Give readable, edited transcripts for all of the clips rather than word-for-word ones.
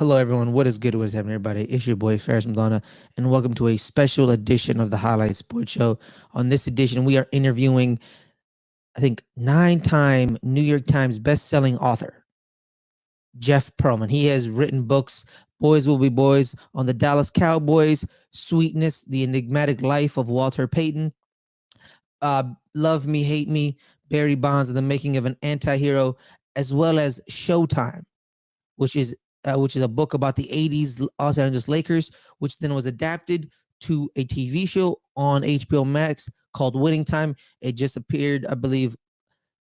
Hello, everyone. What is good? What is happening, everybody? It's your boy, Ferris Madonna, and welcome to a special edition of the Highlight Sports Show. On this edition, we are interviewing, I think, 9-time New York Times best-selling author, Jeff Pearlman. He has written books, Boys Will Be Boys, on the Dallas Cowboys, Sweetness, The Enigmatic Life of Walter Payton, uh, Love Me, Hate Me, Barry Bonds, and the Making of an Anti-Hero, as well as Showtime, which is a book about the 80s Los Angeles Lakers, which then was adapted to a TV show on HBO Max called Winning Time. It just appeared, I believe,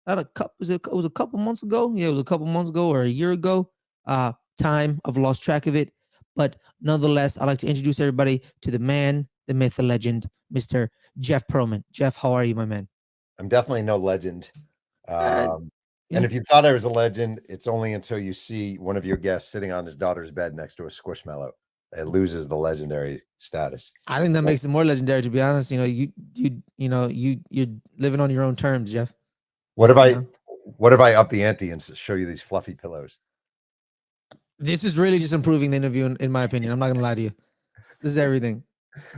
not a couple it was a couple months ago. Yeah, it was a couple months ago or a year ago. Time, I've lost track of it. But nonetheless, I'd like to introduce everybody to the man, the myth, the legend, Mr. Jeff Pearlman. Jeff, how are you, my man? I'm definitely no legend. Uh, Um, yeah. and if you thought I was a legend, it's only until you see one of your guests sitting on his daughter's bed next to a squishmallow. It loses the legendary status. I think that Well, makes it more legendary, to be honest. You're living on your own terms, Jeff. what if You I know, what if I up the ante and show you these fluffy pillows? this is really just improving the interview, in my opinion. I'm not gonna lie to you. This is everything.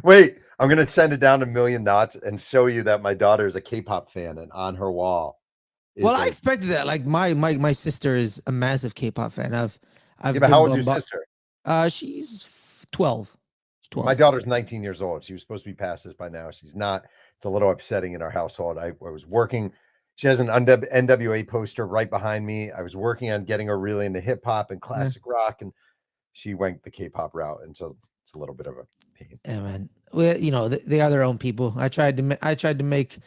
Wait, I'm gonna send it down a million knots and show you that my daughter is a K-pop fan, and on her wall Well, is I a expected that. Like my sister is a massive K-pop fan. yeah. I've But how been old's your bombarded. sister? She's 12. She's My 12. daughter's 19 years old. She was supposed to be past this by now. She's not. It's a little upsetting in our household. I was working. She has an NWA poster right behind me. I was working on getting her really into hip hop and Yeah, classic rock, and she went the K-pop route, and so it's a little bit of a pain. yeah, man. Well, they are their own people. I tried to make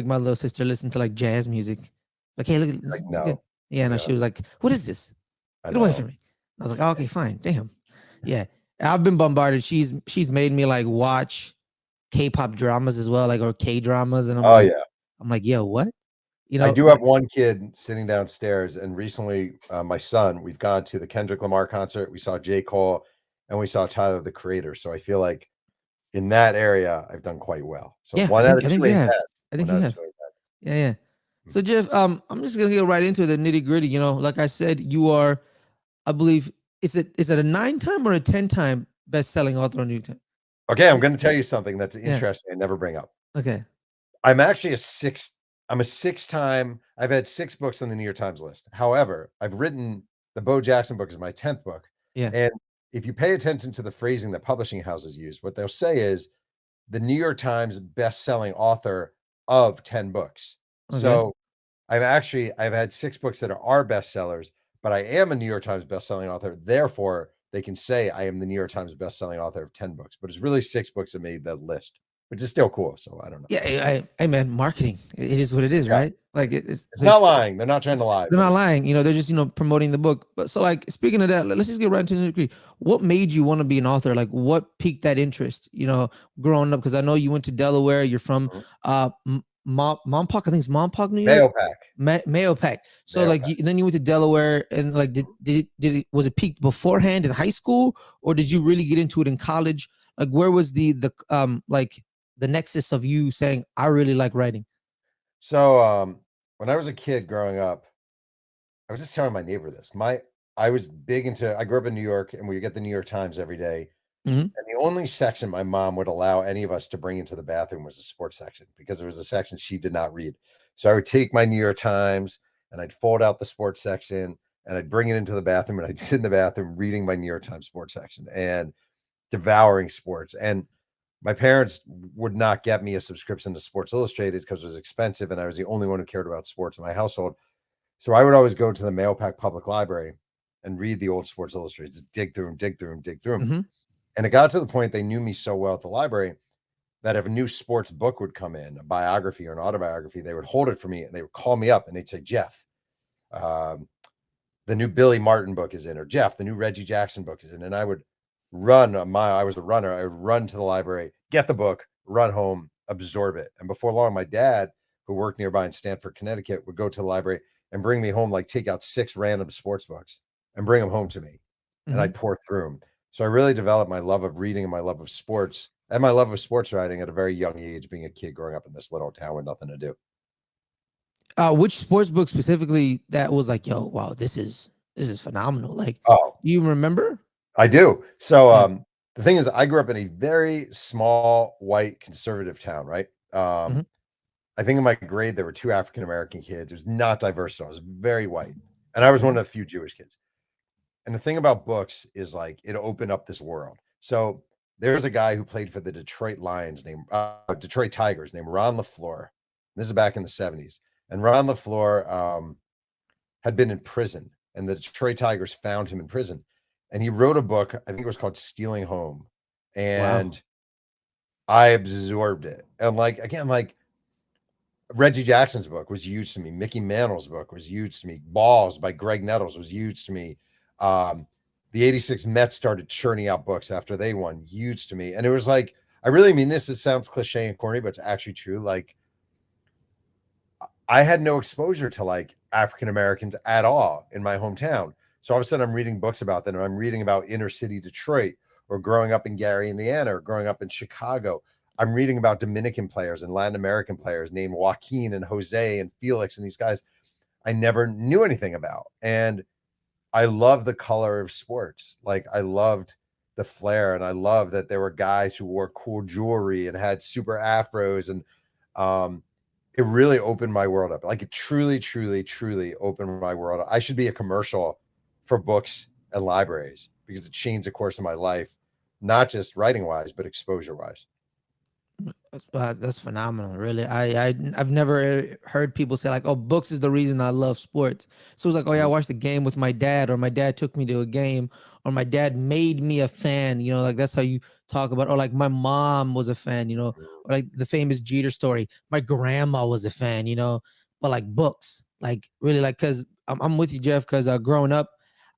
my little sister listen to like jazz music. Like, hey, look, this Like, is good. no, Yeah, no, yeah, she was like, "What is this? I Get away know. from me!" I was like, oh, "Okay, fine. Damn." Yeah, I've been bombarded. She's made me like watch K-pop dramas as well, like or K dramas, and Oh yeah, I'm like, yo, what? I do have Like, one kid sitting downstairs, and recently, my son, we've gone to the Kendrick Lamar concert. We saw J. Cole, and we saw Tyler the Creator. So I feel like in that area, I've done quite well. So yeah, one out of I think two you ain't have. bad. I think One you out of have. two ain't bad. Yeah, yeah. Mm. So Jeff, I'm just gonna get right into the nitty gritty. Like I said, you are, I believe, is it a 9-time or a 10-time best selling author on New York Times? Okay, I'm gonna tell you something that's Yeah. interesting I never bring up. Okay. I'm actually I'm a six-time I've had 6 books on the New York Times list. However, I've written the Bo Jackson book is my 10th book, Yeah. and if you pay attention to the phrasing that publishing houses use, what they'll say is the New York Times best-selling author of 10 books. Okay. So, I've had 6 books that are bestsellers, but I am a New York Times best-selling author, therefore, they can say I am the New York Times best-selling author of 10 books, but it's really 6 books that made that list, which is still cool, so I don't know. Yeah. Hey, man, marketing. It is what it is, Yeah, right? Like it's it's there's not lying, they're not trying to lie, they're but not it's lying. They're just promoting the book. But so like speaking of that, let's just get right into the degree. What made you want to be an author? Like what piqued that interest? Growing up, because I know you went to Delaware. You're from mhm. Mompac. I think it's Mompac, New York. Mahopac, Mayopac. So like Mahopac. then you went to Delaware, and like did it was it peaked beforehand in high school, or did you really get into it in college? Like where was the nexus of you saying I really like writing? So, when I was a kid growing up, I was just telling my neighbor this. I was big into I grew up in New York, and we get the New York Times every day. Hmm. And the only section my mom would allow any of us to bring into the bathroom was the sports section because it was a section she did not read. So I would take my New York Times and I'd fold out the sports section and I'd bring it into the bathroom and I'd sit in the bathroom reading my New York Times sports section and devouring sports. And my parents would not get me a subscription to Sports Illustrated because it was expensive and I was the only one who cared about sports in my household. So I would always go to the Mahopac Public Library and read the old Sports Illustrated, just dig through them, dig through them, dig through them. Hmm. And it got to the point they knew me so well at the library that if a new sports book would come in, a biography or an autobiography, they would hold it for me and they would call me up and they'd say, Jeff, um, the new Billy Martin book is in, or Jeff, the new Reggie Jackson book is in. And I would I was a runner. I would run to the library, get the book, run home, absorb it. And before long, my dad, who worked nearby in Stamford, Connecticut, would go to the library and bring me home, like take out 6 random sports books and bring them home to me. And Hmm. I'd pour through them. So I really developed my love of reading and my love of sports and my love of sports writing at a very young age, being a kid growing up in this little town with nothing to do. Which sports book specifically that was like, yo, wow, this is phenomenal. Like, Oh, you remember? I do. So Yeah. the thing is, I grew up in a very small white conservative town, right? Mhm. I think in my grade there were two African American kids. It was not diverse at all. It was very white, and I was one Mhm. of the few Jewish kids. And the thing about books is like it opened up this world. So there's a guy who played for the Detroit Lions named Detroit Tigers named Ron LaFleur. This is back in the 70s. And Ron LaFleur had been in prison, and the Detroit Tigers found him in prison. And he wrote a book, I think it was called Stealing Home. Wow. And I absorbed it. And like again, like Reggie Jackson's book was huge to me. Mickey Mantle's book was huge to me. Balls by Greg Nettles was huge to me. Um, the 86 Mets started churning out books after they won, huge to me. And it was like, I really mean this. It sounds cliche and corny, but it's actually true. Like, I had no exposure to like African Americans at all in my hometown. So all of a sudden I'm reading books about them. I'm reading about inner city Detroit or growing up in Gary, Indiana, or growing up in Chicago. I'm reading about Dominican players and Latin American players named Joaquin and Jose and Felix and these guys I never knew anything about. And I love the color of sports. Like I loved the flair, and I love that there were guys who wore cool jewelry and had super afros, and um, it really opened my world up. Like it truly, truly, truly opened my world up. I should be a commercial for books and libraries because it changed the course of my life, not just writing wise, but exposure wise. That's phenomenal, really. I've never heard people say like, "Oh, books is the reason I love sports." So it's like, "Oh yeah, I Mhm. watched the game with my dad, or my dad took me to a game, or my dad made me a fan." You know, like that's how you talk about. Or like my mom was a fan. You know, or like the famous Jeter story. My grandma was a fan. You know, but like books, like really, like because I'm with you, Jeff. Because growing up,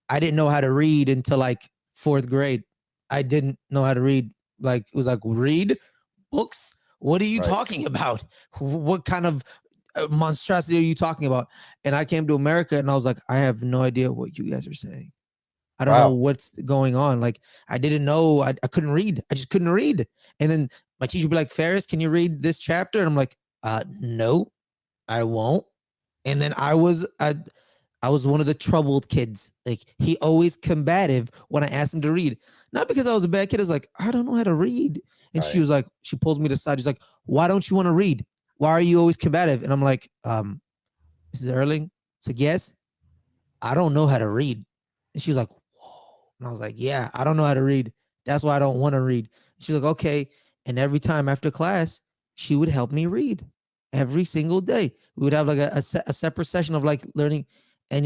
I didn't know how to read until like fourth grade. I didn't know how to read. Like it was like read books. What are you Right. talking about? What kind of monstrosity are you talking about? And I came to America and I was like, I have no idea what you guys are saying. I don't know Wow. what's going on. Like, I didn't know. I couldn't read. I just couldn't read. And then my teacher would be like, Ferris, can you read this chapter? And I'm like, no, I won't. And then I was one of the troubled kids. Like he always combative when I asked him to read. Not because I was a bad kid. I was like, I don't know how to read. And she Right. was like, she pulled me to the side. She's like, why don't you want to read? Why are you always combative? And I'm like, Mrs. Erling. It's like, yes, I don't know how to read. And she was like, whoa. And I was like, yeah, I don't know how to read. That's why I don't want to read. She's like, okay. And every time after class, she would help me read every single day. We would have like a separate session of like learning. And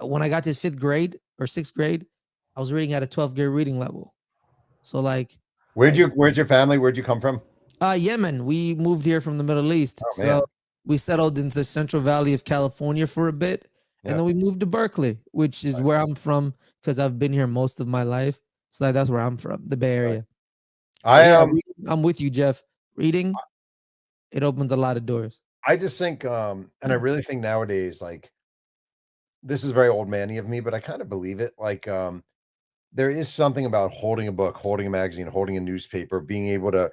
when I got to fifth grade or sixth grade, I was reading at a 12th grade reading level. So like Where'd your family, where'd you come from? Yemen. We moved here from the Middle East. Oh So man. we settled into the Central Valley of California for a bit. And Yeah. then we moved to Berkeley, which is Right. where I'm from because I've been here most of my life. So that's where I'm from, the Bay Right. Area. So I yeah, I'm with you, Jeff. Reading, it opens a lot of doors. I just think and I really think nowadays, like this is very old manny of me, but I kind of believe it. Like there is something about holding a book, holding a magazine, holding a newspaper, being able to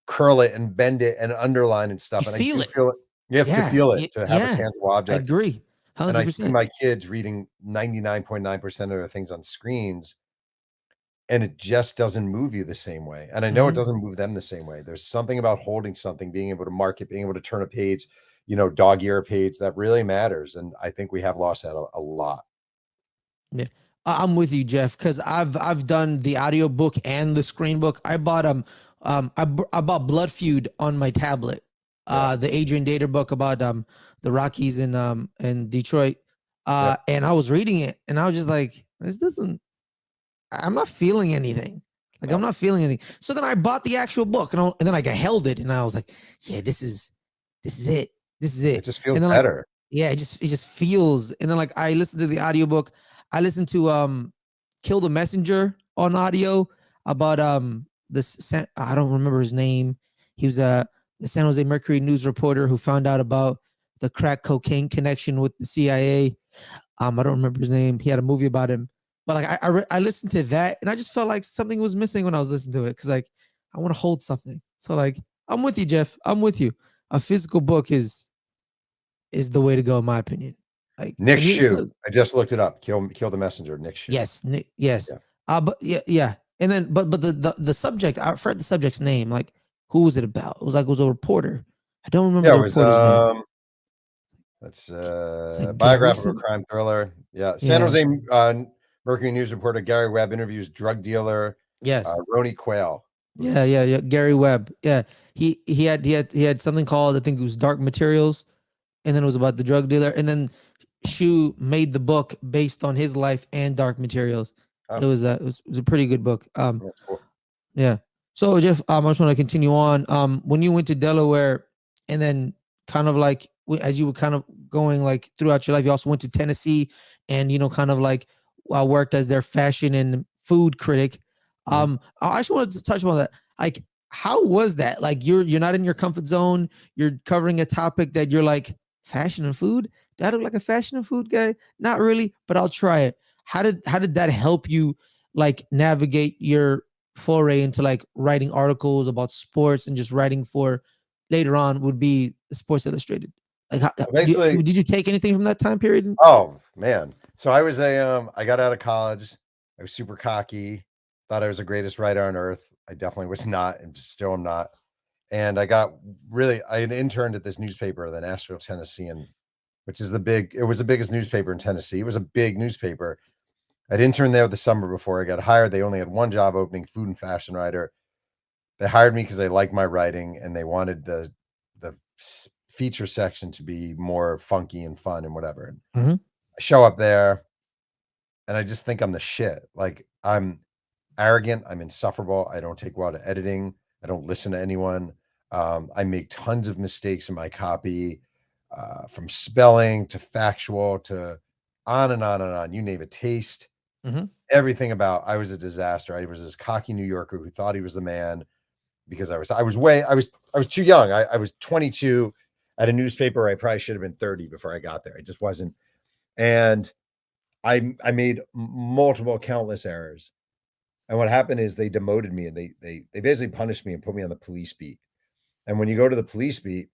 curl it and bend it and underline and You stuff. And I feel do it. feel it. You have to Yeah. feel it to have a Yeah. tangible I object. agree. And I see 100%. my kids reading 99.9% of their things on screens, and it just doesn't move you the same way. And I know it Mhm. doesn't move them the same way. There's something about holding something, being able to mark it, being able to turn a page, dog ear page that really matters. And I think we have lost that a lot. Yeah. I'm with you, Jeff, because I've done the audiobook and the screen book. I bought Blood Feud on my tablet. Yeah. The Adrian Dater book about the Rockies in Detroit. Yep. And I was reading it and I was just like, this doesn't I'm not feeling anything. Like I'm No, not feeling anything. So then I bought the actual book and then I held it and I was like, yeah, this is it. This is it it. just feels And then like, better. yeah, it just feels. And then like I listened to the audiobook. I listened to Kill the Messenger on audio about this I don't remember his name. He was the San Jose Mercury news reporter who found out about the crack cocaine connection with the CIA. I don't remember his name. He had a movie about him. But like I listened to that and I just felt like something was missing when I was listening to it because like I want to hold something. So like I'm with you, Jeff. I'm with you. A physical book is the way to go in my opinion. Like Nick and you Shoe. I just looked it up. Kill the messenger. Nick Shoe. yes, yes. Yeah. But yeah. And then, but the subject, I forgot the subject's name. Like, who was it about? It was a reporter. I don't remember Yeah, the it was reporter's name. that's It's like Gary. biographical crime thriller. Yeah, San Yeah. Jose Mercury News reporter Gary Webb interviews drug dealer Yes. Roni Quayle, Yeah. who's Yeah. Yeah. Gary Webb. Yeah. He had something called, I think it was Dark Materials, and then it was about the drug dealer, and then Shu made the book based on his life and Dark Materials. oh, It was a pretty good book. that's cool. Yeah. So Jeff, I just want to continue on. When you went to Delaware, and then kind of like as you were kind of going like throughout your life, you also went to Tennessee, and kind of like worked as their fashion and food critic. Mhm. I just wanted to touch on that. Like, how was that? Like, you're not in your comfort zone. You're covering a topic that you're like fashion and food. Do I look like a fashion and food guy? Not really, but I'll try it. How did that help you like navigate your foray into like writing articles about sports and just writing for later on would be Sports Illustrated? Like, Basically, did you take anything from that time period? oh man. So I got out of college. I was super cocky, thought I was the greatest writer on earth. I definitely was not, and still am not. And I had interned at this newspaper, the Nashville Tennessean, which is it was the biggest newspaper in Tennessee. It was a big newspaper. I'd interned there the summer before I got hired. They only had one job opening, food and fashion writer. They hired me because they liked my writing and they wanted the feature section to be more funky and fun and whatever. And Mm-hmm. I show up there and I just think I'm the shit. Like I'm arrogant, I'm insufferable. I don't take well to editing. I don't listen to anyone. I make tons of mistakes in my copy, from spelling to factual to on and on and on. You name it, taste, Mm-hmm. everything about. I was a disaster. I was this cocky New Yorker who thought he was the man because I was too young. I was 22 at a newspaper. I probably should have been 30 before I got there. I just wasn't. And I made multiple countless errors. And what happened is they demoted me and they basically punished me and put me on the police beat. And when you go to the police beat,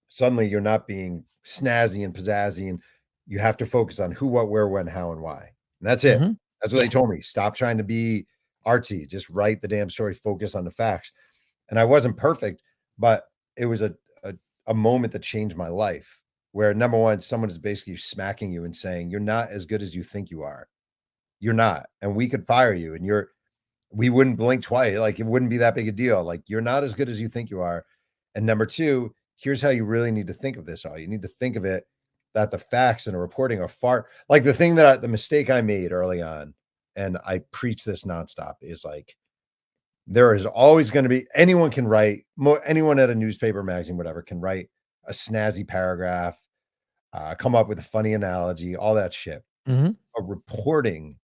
suddenly you're not being snazzy and pizzazzy, and you have to focus on who, what, where, when, how, and why. And that's it. Mm-hmm. That's what they Yeah. told me. Stop trying to be artsy. Just write the damn story. Focus on the facts. And I wasn't perfect, but it was a moment that changed my life. Where number one, someone is basically smacking you and saying you're not as good as you think you are. You're not, and we could fire you, and we wouldn't blink twice. Like it wouldn't be that big a deal. Like you're not as good as you think you are. And number two, here's how you really need to think of this. All you need to think of it that the facts and the reporting are far like the mistake I made early on, and I preach this nonstop is like there is always going to be anyone can write anyone at a newspaper, magazine, whatever can write a snazzy paragraph, come up with a funny analogy, all that shit. Mm-hmm. But reporting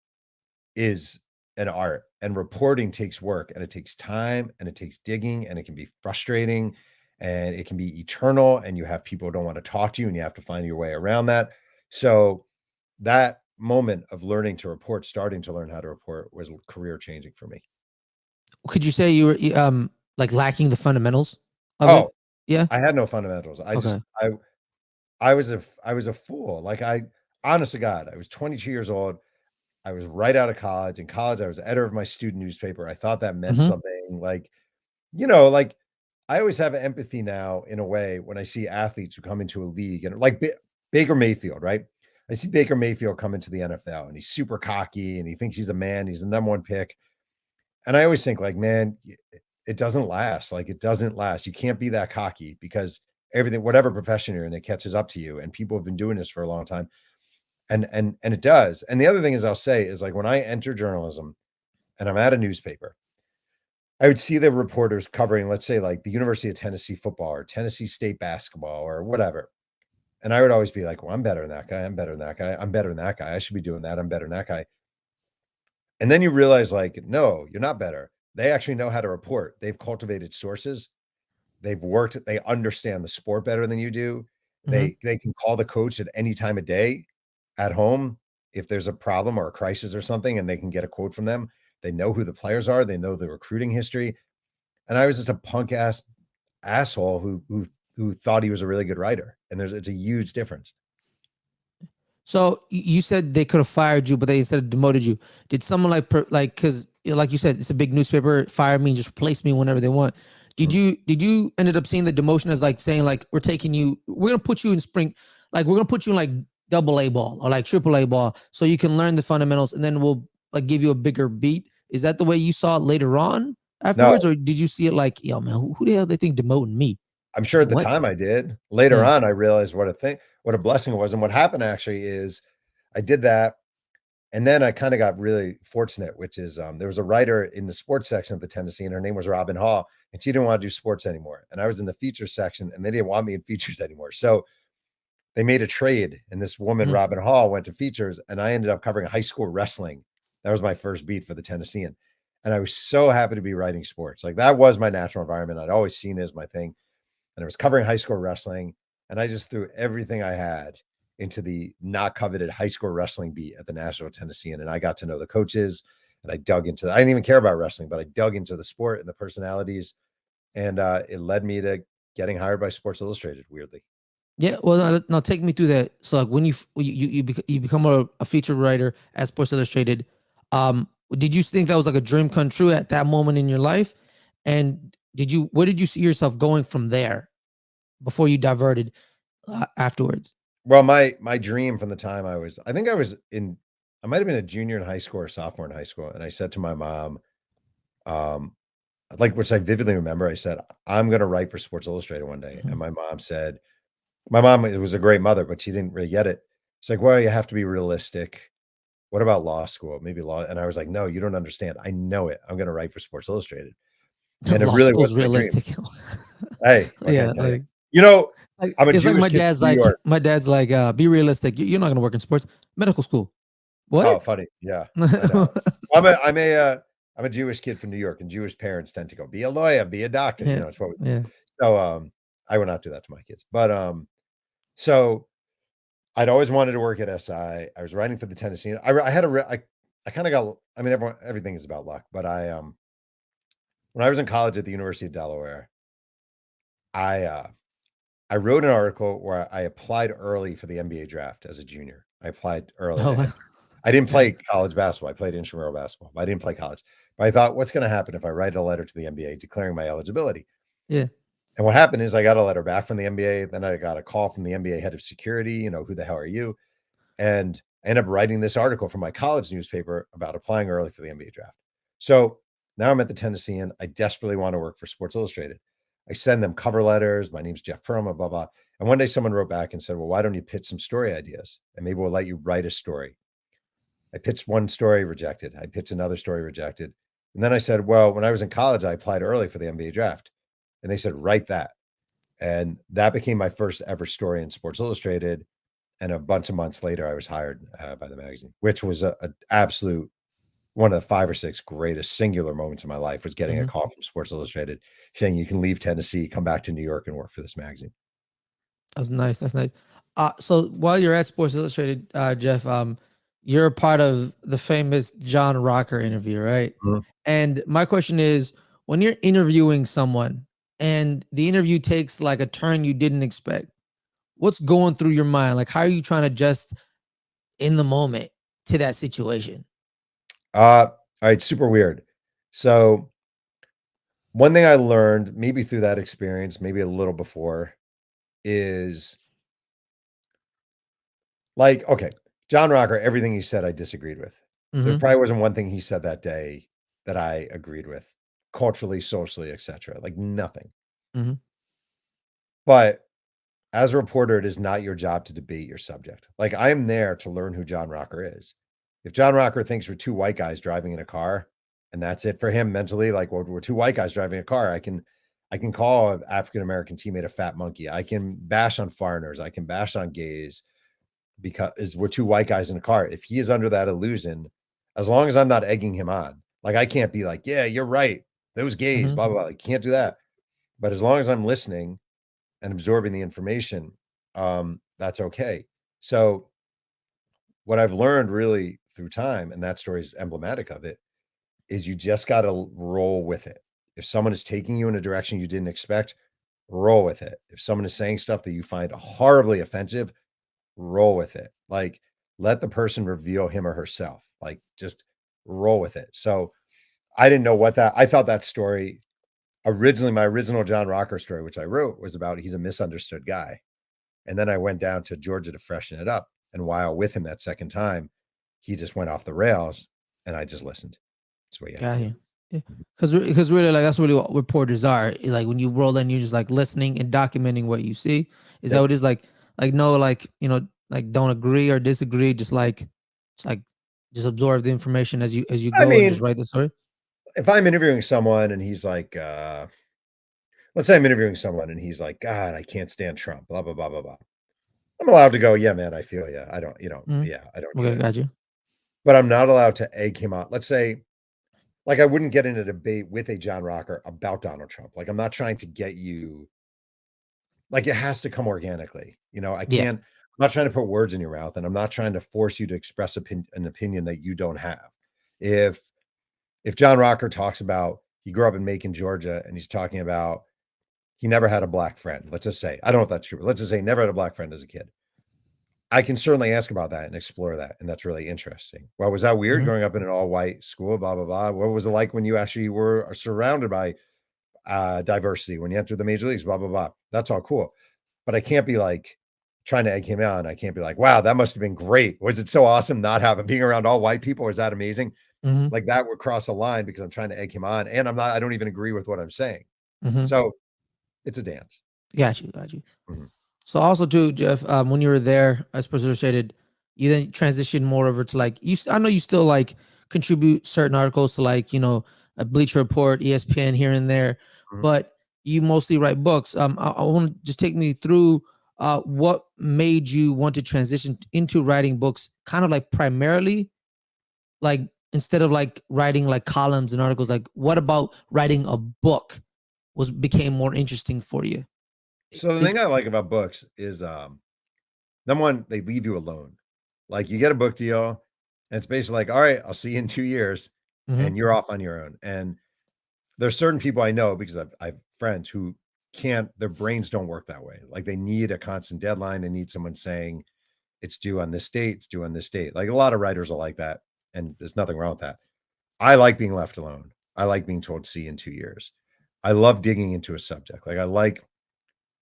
is an art, and reporting takes work and it takes time and it takes digging and it can be frustrating and it can be eternal and you have people who don't want to talk to you and you have to find your way around that. So that moment of learning to report, starting to learn how to report was career changing for me. Could you say you were like lacking the fundamentals of it? Oh, Yeah. I had no fundamentals. Okay. I was a fool. Like honest to God, I was 22 years old. I was right out of college. In college, I was editor of my student newspaper. I thought that meant Mm-hmm. something. Like, like I always have empathy now in a way when I see athletes who come into a league and like Baker Mayfield, right? I see Baker Mayfield come into the NFL and he's super cocky and he thinks he's a man. He's the number one pick. And I always think like, man, it doesn't last. Like it doesn't last. You can't be that cocky because everything, whatever profession you're in, it catches up to you. And people have been doing this for a long time. And it does. And the other thing is I'll say is like when I enter journalism and I'm at a newspaper, I would see the reporters covering, let's say, like the University of Tennessee football or Tennessee State basketball or whatever. And I would always be like, well, I'm better than that guy. I'm better than that guy. I'm better than that guy. I should be doing that. I'm better than that guy. And then you realize, like, no, you're not better. They actually know how to report. They've cultivated sources. They've worked, they understand the sport better than you do. Mm-hmm. They can call the coach at any time of day at home if there's a problem or a crisis or something, and they can get a quote from them. They know who the players are. They know the recruiting history. And I was just a punk ass asshole who thought he was a really good writer. And it's a huge difference. So you said they could have fired you, but they instead of demoted you. Did someone like because like you said, it's a big newspaper. Fire me and just replace me whenever they want. Mhm. Did you ended up seeing the demotion as like saying like we're gonna put you in spring, like we're gonna put you in like double A ball or like triple A ball so you can learn the fundamentals and then we'll like give you a bigger beat. Is that the way you saw it later on afterwards, No, or did you see it like, yo man, who the hell they think demoting me? I'm sure Like at the what? time I did. Later Yeah. on, I realized what a blessing it was. And what happened actually is I did that. And then I kind of got really fortunate, which is there was a writer in the sports section of the Tennessee, and her name was Robin Hall, and she didn't want to do sports anymore. And I was in the features section, and they didn't want me in features anymore. So they made a trade, and this woman, Mhm. Robin Hall, went to features, and I ended up covering high school wrestling. That was my first beat for the Tennessean. And I was so happy to be writing sports. Like that was my natural environment. I'd always seen it as my thing. And I was covering high school wrestling. And I just threw everything I had into the not coveted high school wrestling beat at the National Tennessean. And I got to know the coaches and I dug into, I didn't even care about wrestling, but I dug into the sport and the personalities. And it led me to getting hired by Sports Illustrated, weirdly. Yeah, well, now take me through that. So, like, when you become a featured writer at Sports Illustrated, did you think that was like a dream come true at that moment in your life? And where did you see yourself going from there before you diverted afterwards? Well, my dream from the time I think I was in, I might have been a junior in high school or sophomore in high school. And I said to my mom, um, like, which I vividly remember, I said, I'm going to write for Sports Illustrated one day. Mhm. And my mom said, my mom was a great mother, but she didn't really get it. She's like, well, you have to be realistic. What about law school? Maybe law. And I was like, no, you don't understand. I know it. I'm going to write for Sports Illustrated. And it Law really was school's my dream. realistic. Hey, what can I Yeah, tell you? You know, I'm a it's like Jewish kid from New like York. be realistic. You're not gonna work in sports. Medical school. Oh, What? funny. Yeah, I know. I'm a Jewish kid from New York, and Jewish parents tend to go, be a lawyer, be a doctor. Yeah, It's what we do. yeah. So I would not do that to my kids. But so I'd always wanted to work at SI. I was writing for the Tennessee. I had I kind of got, I mean, everything is about luck, but when I was in college at the University of Delaware, I I wrote an article where I applied early for the NBA draft as a junior. I applied early to Oh, enter. I didn't yeah, play college basketball. I played intramural basketball, but I didn't play college. But I thought, what's going to happen if I write a letter to the NBA declaring my eligibility? yeah. And what happened is I got a letter back from the NBA. Then I got a call from the NBA head of security. Who the hell are you? And I ended up writing this article for my college newspaper about applying early for the NBA draft. So now I'm at the Tennessean. I desperately want to work for Sports Illustrated. I send them cover letters. My name's Jeff Pearlman, blah, blah. And one day someone wrote back and said, well, why don't you pitch some story ideas? And maybe we'll let you write a story. I pitched one story, rejected. I pitched another story, rejected. And then I said, well, when I was in college, I applied early for the NBA draft. And they said, write that. And that became my first ever story in Sports Illustrated. And a bunch of months later, I was hired by the magazine, which was a absolute one of the 5 or 6 greatest singular moments of my life was getting a Hmm. call from Sports Illustrated saying you can leave Tennessee, come back to New York and work for this magazine. That's nice. That's nice. So while you're at Sports Illustrated, Jeff, you're a part of the famous John Rocker interview, right? Mhm. And my question is, when you're interviewing someone and the interview takes like a turn you didn't expect, what's going through your mind? Like, how are you trying to adjust in the moment to that situation? All right, super weird. So one thing I learned, maybe through that experience, maybe a little before, is like, okay, John Rocker, everything he said, I disagreed with. There Hmm. probably wasn't one thing he said that day that I agreed with, culturally, socially, etc. Like nothing. Hmm. But as a reporter, it is not your job to debate your subject. Like I am there to learn who John Rocker is. If John Rocker thinks we're two white guys driving in a car and that's it for him mentally, like well, we're two white guys driving a car, I can call an African American teammate a fat monkey. I can bash on foreigners. I can bash on gays because we're two white guys in a car. If he is under that illusion, as long as I'm not egging him on, like I can't be like, yeah, you're right. Those gays, Hmm. blah, blah, blah. I can't do that. But as long as I'm listening and absorbing the information, that's okay. So what I've learned really through time, and that story is emblematic of it, is you just got to roll with it. If someone is taking you in a direction you didn't expect, roll with it. If someone is saying stuff that you find horribly offensive, roll with it. Like let the person reveal him or herself. Like, just roll with it. So I didn't know what that, I thought that story originally, my original John Rocker story, which I wrote, was about he's a misunderstood guy. And then I went down to Georgia to freshen it up. And while with him that second time, he just went off the rails and I just listened. That's what you have Got to do. you. Yeah. Because really, like, that's really what reporters are. Like, when you roll in, you're just like listening and documenting what you see. Is that Yep. what it is? Like no, like, like, don't agree or disagree. Just like, just absorb the information as you I go and just mean, write the story. if I'm interviewing someone and he's like, let's say I'm interviewing someone and he's like, God, I can't stand Trump, blah, blah, blah, blah, blah. I'm allowed to go, yeah, man, I feel you. I don't, Mhm. yeah, I don't Okay, either. got you. But I'm not allowed to egg him on. Let's say, like, I wouldn't get in a debate with a John Rocker about Donald Trump. Like, I'm not trying to get you, like, it has to come organically. I Yeah. can't, I'm not trying to put words in your mouth and I'm not trying to force you to express an opinion that you don't have. If, if John Rocker talks about he grew up in Macon, Georgia, and he's talking about he never had a black friend, let's just say, I don't know if that's true, but let's just say he never had a black friend as a kid. I can certainly ask about that and explore that, and that's really interesting. Well, was that weird Mhm. growing up in an all-white school, blah, blah, blah? What was it like when you actually were surrounded by, diversity, when you entered the major leagues, blah, blah, blah? That's all cool, but I can't be, like, trying to egg him on. I can't be like, "Wow, that must have been great. Was it so awesome not having being around all white people? Was that amazing?" Mhm. Like, that would cross a line because I'm trying to egg him on, and I don't even agree with what I'm saying. Mhm. So, it's a dance. Got you. Got you. Mhm, So also too, Jeff, when you were there as Sports Illustrated, you then transitioned more over to like I know you still like contribute certain articles to like a Bleacher Report, ESPN here and there, mhm. but you mostly write books. I want to just take me through what made you want to transition into writing books, kind of like primarily, like instead of like writing like columns and articles. Like, what about writing a book became more interesting for you? So, the Is, thing I like about books is, number one, they leave you alone. Like, you get a book deal, and it's basically like, "All right, I'll see you in 2 years," mhm, and you're off on your own, and there's certain people I know because I've friends who can't, their brains don't work that way. Like, they need a constant deadline, they need someone saying, "It's due on this date, it's due on this date." Like, a lot of writers are like that, and there's nothing wrong with that. I like being left alone. I like being told, "See you in 2 years." I love digging into a subject. Like, I like,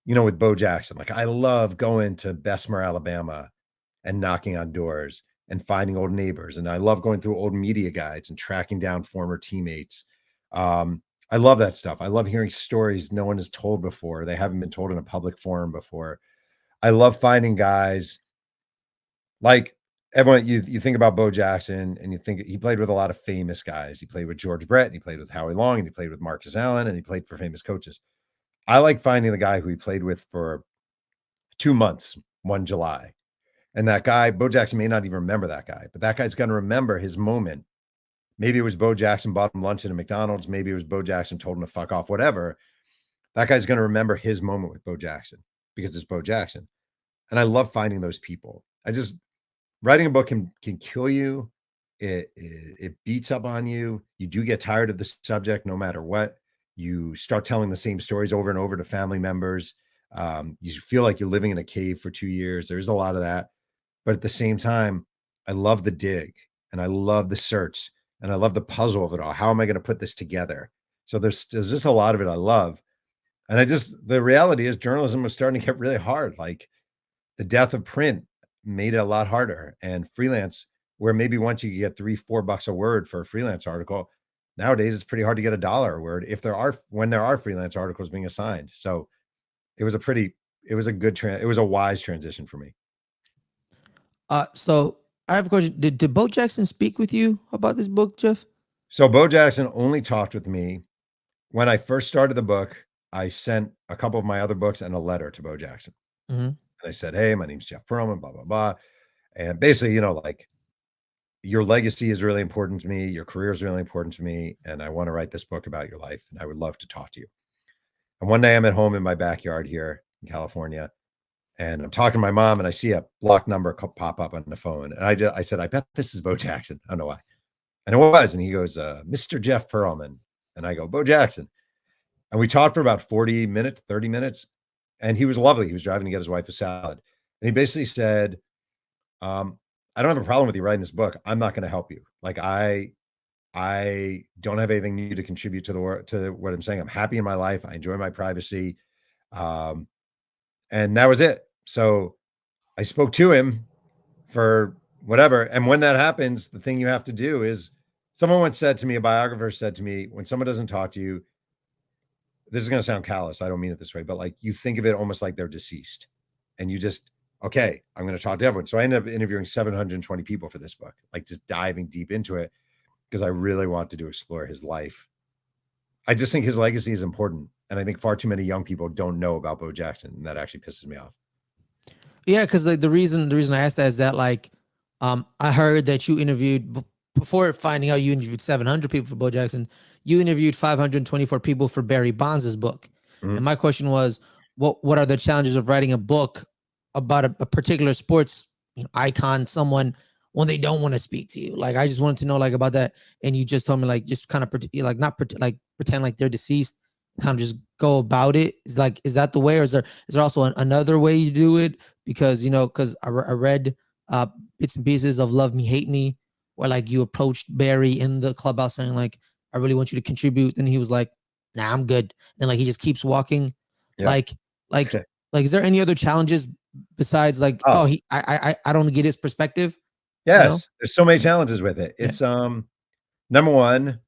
with Bo Jackson, like, I love going to Bessemer, Alabama, and knocking on doors and finding old neighbors. And I love going through old media guides and tracking down former teammates. I love that stuff. I love hearing stories no one has told before. They haven't been told in a public forum before. I love finding guys like everyone. You think about Bo Jackson and you think he played with a lot of famous guys. He played with George Brett and he played with Howie Long and he played with Marcus Allen and he played for famous coaches. I like finding the guy who he played with for 2 months, one July. And that guy, Bo Jackson may not even remember that guy, but that guy's going to remember his moment. Maybe it was Bo Jackson bought him lunch at a McDonald's. Maybe it was Bo Jackson told him to fuck off, whatever. That guy's going to remember his moment with Bo Jackson because it's Bo Jackson. And I love finding those people. Writing a book can kill you. It beats up on you. You do get tired of the subject no matter what. You start telling the same stories over and over to family members. You feel like you're living in a cave for 2 years. There's a lot of that. But at the same time, I love the dig and I love the search and I love the puzzle of it all. How am I going to put this together? So there's just a lot of it I love. And the reality is journalism was starting to get really hard. Like, the death of print made it a lot harder, and freelance, where maybe once you get 3-4 bucks a word for a freelance article, nowadays it's pretty hard to get $1 a word when there are freelance articles being assigned. So it was a pretty, it was a good, it was a wise transition for me. So I have a question. Did Bo Jackson speak with you about this book, Jeff? So Bo Jackson only talked with me when I first started the book. I sent a couple of my other books and a letter to Bo Jackson. Mhm. And I said, "Hey, my name's Jeff Pearlman, blah, blah, blah." And basically, like, your legacy is really important to me. Your career is really important to me. And I want to write this book about your life. And I would love to talk to you. And one day I'm at home in my backyard here in California. And I'm talking to my mom and I see a block number pop up on the phone. And I said, "I bet this is Bo Jackson." I don't know why. And it was. And he goes, "Mr. Jeff Pearlman." And I go, "Bo Jackson." And we talked for about 40 minutes, 30 minutes. And he was lovely. He was driving to get his wife a salad. And he basically said, um, I don't have a problem with you writing this book. I'm not going to help you. Like I don't have anything new to contribute to the work, to what I'm saying. I'm happy in my life. I enjoy my privacy. Um, and that was it. So I spoke to him for whatever. And when that happens, the thing you have to do is, someone once said to me, a biographer said to me, when someone doesn't talk to you, this is going to sound callous, I don't mean it this way, but like, you think of it almost like they're deceased, and you just, okay, I'm going to talk to everyone. So I ended up interviewing 720 people for this book, like just diving deep into it, because I really wanted to explore his life. I just think his legacy is important. And I think far too many young people don't know about Bo Jackson. And that actually pisses me off. Yeah, because like the reason I asked that is that like I heard that you interviewed before finding out you interviewed 700 people for Bo Jackson. You interviewed 524 people for Barry Bonds' book. Mhm. And my question was, what are the challenges of writing a book about a particular sports icon, someone when they don't want to speak to you? Like I just wanted to know like about that, and you just told me like just kind of like not like pretend like they're deceased, kind of just go about it. Is that the way, or is there also another way you do it? Because because I read bits and pieces of Love Me Hate Me, where like you approached Barry in the clubhouse saying like, I really want you to contribute, and he was like, nah, I'm good, and like he just keeps walking. Yep. like like is there any other challenges besides like, oh, Oh, I don't get his perspective? yes. There's so many challenges with it. Yeah. It's number one,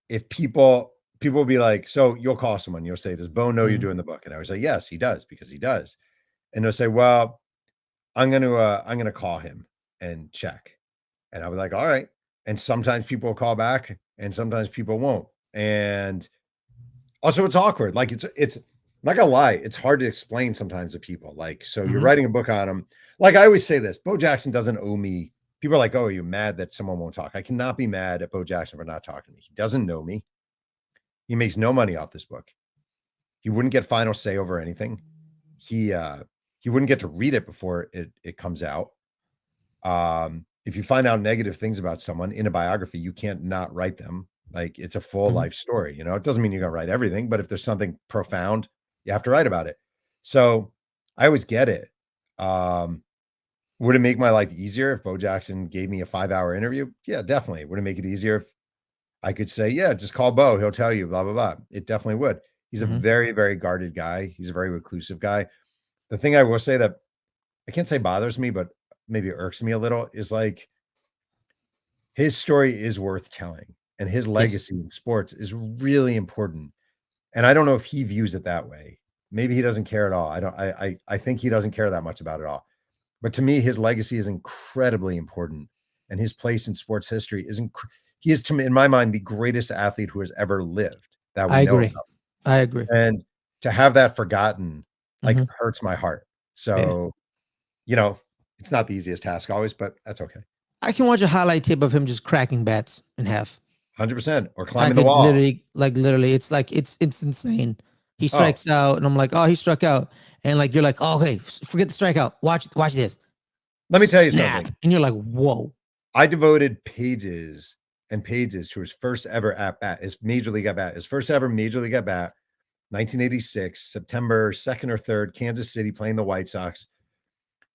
if people will be like, so you'll call someone, you'll say, does Bo know you're doing the book? And I was like, yes, he does, because he does. And they'll say, well, I'm gonna call him and check. And I'll be like, all right. And sometimes people will call back and sometimes people won't. And also it's awkward. Like it's I'm not gonna lie, it's hard to explain sometimes to people. Like, so you're writing a book on him. Like I always say this, Bo Jackson doesn't owe me. People are like, oh, are you mad that someone won't talk? I cannot be mad at Bo Jackson for not talking to me. He doesn't know me. He makes no money off this book. He wouldn't get final say over anything. He wouldn't get to read it before it comes out. If you find out negative things about someone in a biography, you can't not write them. Like it's a full life story. It doesn't mean you're gonna write everything, but if there's something profound, you have to write about it. So I always get it. Would it make my life easier if Bo Jackson gave me a 5-hour interview? Yeah, definitely. Would it make it easier if I could say, yeah, just call Bo, he'll tell you, blah, blah, blah. It definitely would. He's a very, very guarded guy. He's a very reclusive guy. The thing I will say that I can't say bothers me, but maybe irks me a little is like, his story is worth telling, and his legacy in sports is really important. And I don't know if he views it that way. Maybe he doesn't care at all. I think he doesn't care that much about it all. But to me, his legacy is incredibly important, and his place in sports history is he is, to me, in my mind, the greatest athlete who has ever lived that we I know agree. about. I agree. And to have that forgotten, like, hurts my heart. Yeah. So, it's not the easiest task always, but that's okay. I can watch a highlight tape of him just cracking bats in half. 100%, or I climbing the could wall. literally, it's like it's insane. He strikes out, and I'm like, oh, he struck out, and like you're like, oh, okay, forget the strikeout. Watch this. Let me tell you Snap, something. and you're like, whoa. I devoted pages and pages to his first ever at bat, his major league at bat, 1986, September 2nd or 3rd, Kansas City, playing the White Sox.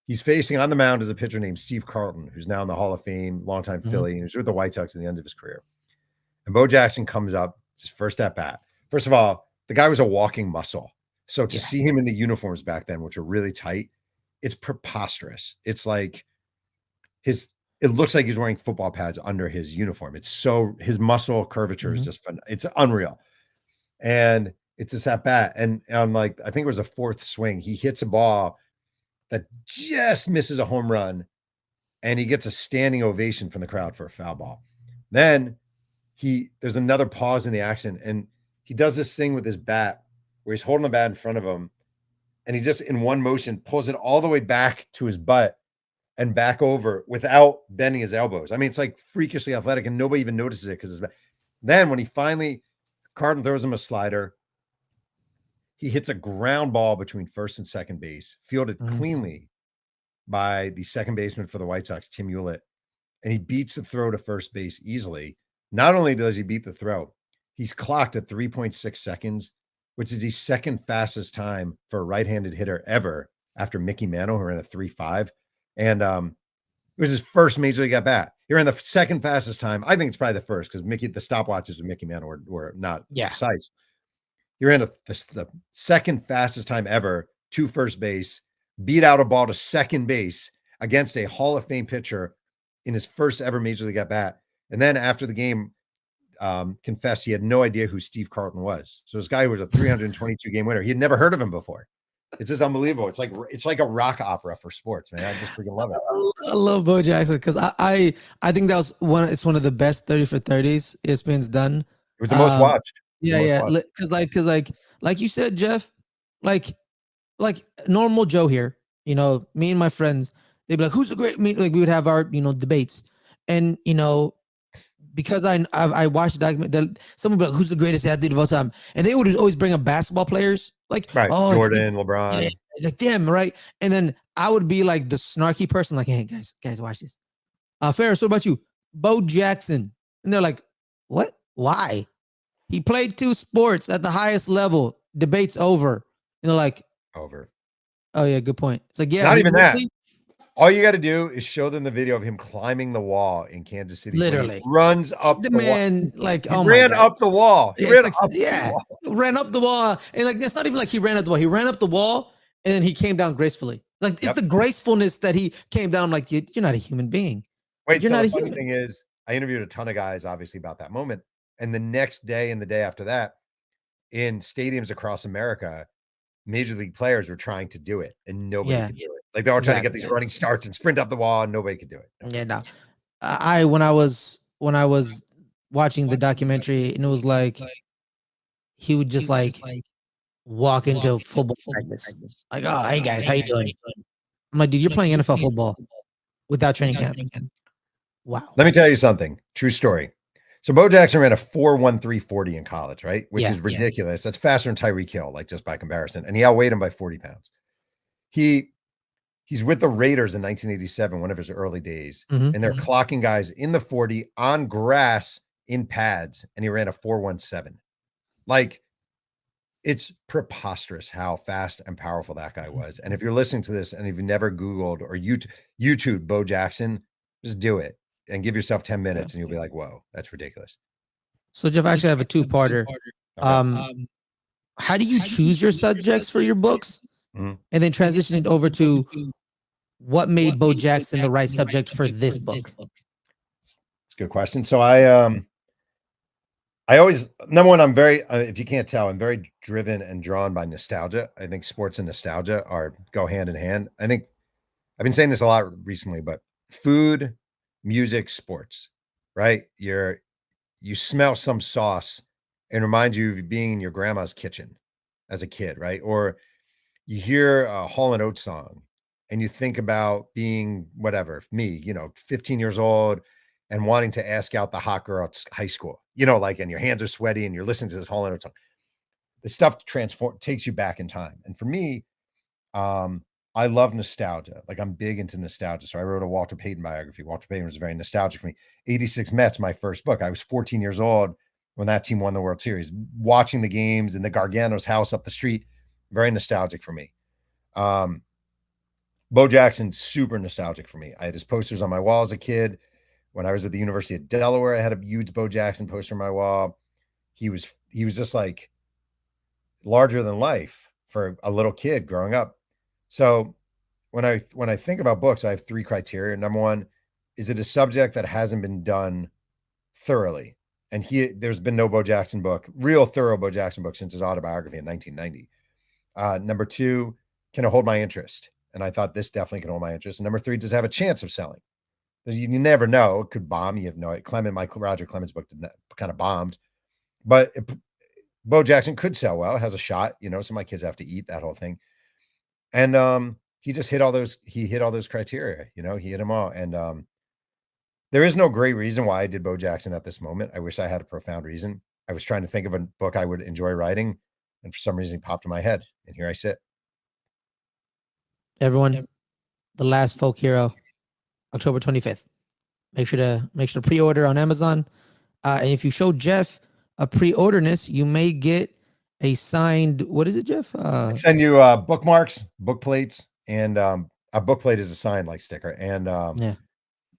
He's facing on the mound as a pitcher named Steve Carlton, who's now in the Hall of Fame, longtime Philly, and he was with the White Sox at the end of his career. And Bo Jackson comes up, it's his first at bat. First of all, the guy was a walking muscle. So to see him in the uniforms back then, which are really tight, it's preposterous. It's like it looks like he's wearing football pads under his uniform. It's so, his muscle curvature is just fun. It's unreal. And it's this at bat. And on like, I think it was a 4th swing, he hits a ball that just misses a home run, and he gets a standing ovation from the crowd for a foul ball. Then there's another pause in the action, and he does this thing with his bat where he's holding the bat in front of him, and he just in one motion pulls it all the way back to his butt and back over without bending his elbows. I mean, it's like freakishly athletic, and nobody even notices it because then when he finally, Carlton throws him a slider, he hits a ground ball between first and second base, fielded cleanly by the second baseman for the White Sox, Tim Hewlett, and he beats the throw to first base easily. Not only does he beat the throw, he's clocked at 3.6 seconds, which is the second fastest time for a right-handed hitter ever after Mickey Mantle, who ran a 3.5. And It was his first major league at bat. He ran the second fastest time. I think it's probably the first because the stopwatches with Mickey Mantle were not precise. He ran the second fastest time ever to first base, beat out a ball to second base against a Hall of Fame pitcher in his first ever major league at bat. And then after the game, confessed he had no idea who Steve Carlton was. So this guy who was a 322 game winner, he had never heard of him before. It's just unbelievable. It's like a rock opera for sports, man. I just freaking love it. I love Bo Jackson because I think that was one of the best 30 for 30s ESPN's done. It was the most watched. Yeah. Because like you said, Jeff, like normal Joe here, you know, me and my friends, they'd be like, who's the great, like we would have our, you know, debates. And, you know, because I watched the document, someone would be like, who's the greatest athlete of all time? And they would always bring up basketball players, like, oh, Jordan, LeBron. Yeah, like them, right? And then I would be like the snarky person, like, hey, guys, watch this. Ferris, what about you? Bo Jackson. And they're like, what? Why? He played 2 sports at the highest level. Debate's over. And they're like, over. Oh, yeah, good point. It's like, yeah. Not even that. All you got to do is show them the video of him climbing the wall in Kansas City. Literally. Runs up the man, wall. Like, he ran up the wall. He ran up the wall. And like, it's not even like he ran up the wall. He ran up the wall and then he came down gracefully. Like, it's the gracefulness that he came down. I'm like, you're not a human being. Wait, you're not a human. The thing is, I interviewed a ton of guys, obviously, about that moment. And the next day and the day after that, in stadiums across America, major league players were trying to do it and nobody could do it. Like they were trying to get these running starts and sprint up the wall and nobody could do it. Yeah, no. When I was watching the documentary, and it was like he would just like walk into football practice. Like, oh, hey guys, how you doing? I'm like, dude, you're playing NFL football without training camp. Wow. Let me tell you something. True story. So Bo Jackson ran a 4.1340 in college, right? Which is ridiculous. That's faster than Tyreek Hill, like just by comparison. And he outweighed him by 40 pounds. He's with the Raiders in 1987, one of his early days. And they're clocking guys in the 40 on grass in pads. And he ran a 4.17. Like, it's preposterous how fast and powerful that guy was. And if you're listening to this and if you've never Googled or YouTube Bo Jackson, just do it. And give yourself 10 minutes and you'll be like, whoa, that's ridiculous. So Jeff, actually I have a 2-parter. How do you choose your subjects for your books? And then transition it over to what made Bo Jackson the right subject for this book? It's a good question. So I always, number one, I'm very, if you can't tell, I'm very driven and drawn by nostalgia. I think sports and nostalgia go hand in hand. I think I've been saying this a lot recently, but food, music, sports, right? You smell some sauce and remind you of being in your grandma's kitchen as a kid, right? Or you hear a Hall & Oates song and you think about being whatever, me, 15 years old and wanting to ask out the hot girl at high school, and your hands are sweaty and you're listening to this Hall & Oates song. The stuff takes you back in time. And for me, I love nostalgia. Like, I'm big into nostalgia. So I wrote a Walter Payton biography. Walter Payton was very nostalgic for me. 86 Mets, my first book. I was 14 years old when that team won the World Series, watching the games in the Gargano's house up the street. Very nostalgic for me. Bo Jackson, super nostalgic for me. I had his posters on my wall as a kid. When I was at the University of Delaware, I had a huge Bo Jackson poster on my wall. He was just like larger than life for a little kid growing up. So when I think about books, I have 3 criteria. Number one, is it a subject that hasn't been done thoroughly? And there's been no Bo Jackson book, real thorough Bo Jackson book, since his autobiography in 1990. Number 2, can it hold my interest? And I thought this definitely can hold my interest. And number 3, does it have a chance of selling? You never know. It could bomb. You have no idea. Roger Clemens book kind of bombed. But Bo Jackson could sell well. It has a shot. Some of my kids have to eat, that whole thing. And he just hit all those. He hit all those criteria. He hit them all. And there is no great reason why I did Bo Jackson at this moment. I wish I had a profound reason. I was trying to think of a book I would enjoy writing, and for some reason, it popped in my head. And here I sit. Everyone, The Last Folk Hero, October 25th. Make sure to pre-order on Amazon. And if you show Jeff a pre-orderness, you may get a signed, what is it, Jeff? I send you bookmarks, book plates, and a book plate is a signed sticker. And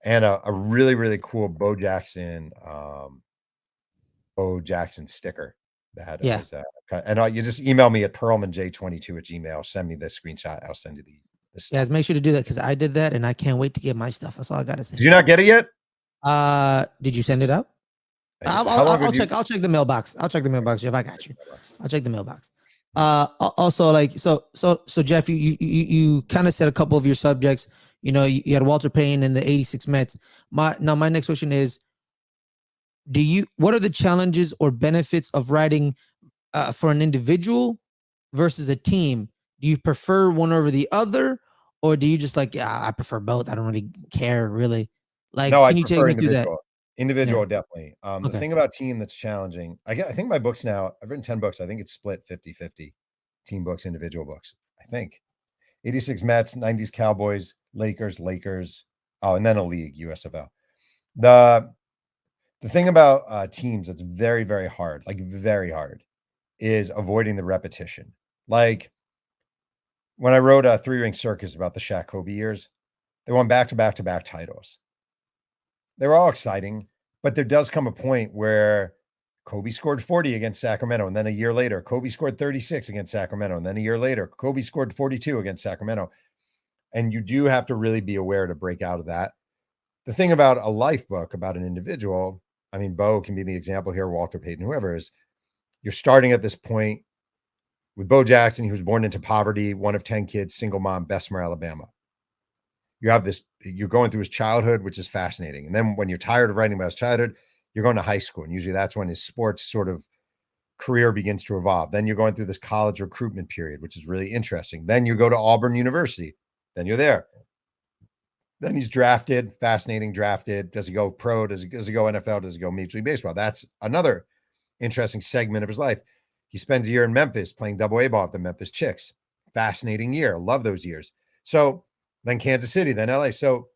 and a really, really cool Bo Jackson sticker that Yeah. was and you just email me at pearlmanj22@gmail. Send me the screenshot. I'll send you the stuff. Guys, make sure to do that because I did that and I can't wait to get my stuff. That's all I gotta say. Did you not get it yet? Did you send it out? How long I'll did you? check. I'll check the mailbox. I'll check the mailbox, Jeff. I got you. I'll check the mailbox. Also, like, so Jeff, you kind of said a couple of your subjects. You know, you had Walter Payton and the '86 Mets. My next question is, what are the challenges or benefits of writing for an individual versus a team? Do you prefer one over the other, or do you just like, yeah, I prefer both? I don't really care, really. No, Like, I can you take prefer me through that? individual. Yeah. Individual, definitely. The Okay. thing about team that's challenging, I think my books now, I've written 10 books. I think it's split 50-50, team books, individual books. I think 86 Mets, 90s Cowboys, Lakers. Oh, and then a league, USFL. The thing about teams that's very, very hard, like very hard, is avoiding the repetition. Like when I wrote a Three Ring Circus about the Shaq Kobe years, they won back to back to back titles. They were all exciting, but there does come a point where Kobe scored 40 against Sacramento. And then a year later, Kobe scored 36 against Sacramento. And then a year later, Kobe scored 42 against Sacramento. And you do have to really be aware to break out of that. The thing about a life book about an individual, I mean, Bo can be the example here, Walter Payton, whoever is, you're starting at this point with Bo Jackson. He was born into poverty, one of 10 kids, single mom, Bessemer, Alabama. You have this, you're going through his childhood, which is fascinating. And then when you're tired of writing about his childhood, you're going to high school. And usually that's when his sports sort of career begins to evolve. Then you're going through this college recruitment period, which is really interesting. Then you go to Auburn University. Then you're there. Then he's drafted, fascinating drafted. Does he go pro? Does he go NFL? Does he go Major League Baseball? That's another interesting segment of his life. He spends a year in Memphis playing double-A ball with the Memphis Chicks. Fascinating year. Love those years. So then Kansas City, then LA. So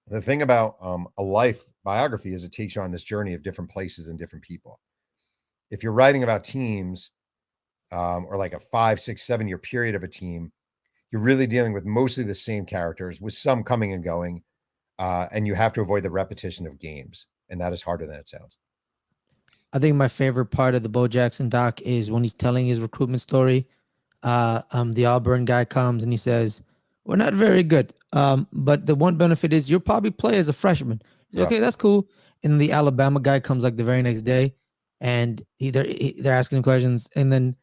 the thing about a life biography is it takes you on this journey of different places and different people. If you're writing about teams or like a 5, 6, 7 year period of a team, you're really dealing with mostly the same characters with some coming and going. And you have to avoid the repetition of games. And that is harder than it sounds. I think my favorite part of the Bo Jackson doc is when he's telling his recruitment story. The Auburn guy comes and he says, "We're not very good. But the one benefit is you'll probably play as a freshman." He's like, Yeah. okay, that's cool. And the Alabama guy comes like the very next day, and they're asking him questions, and then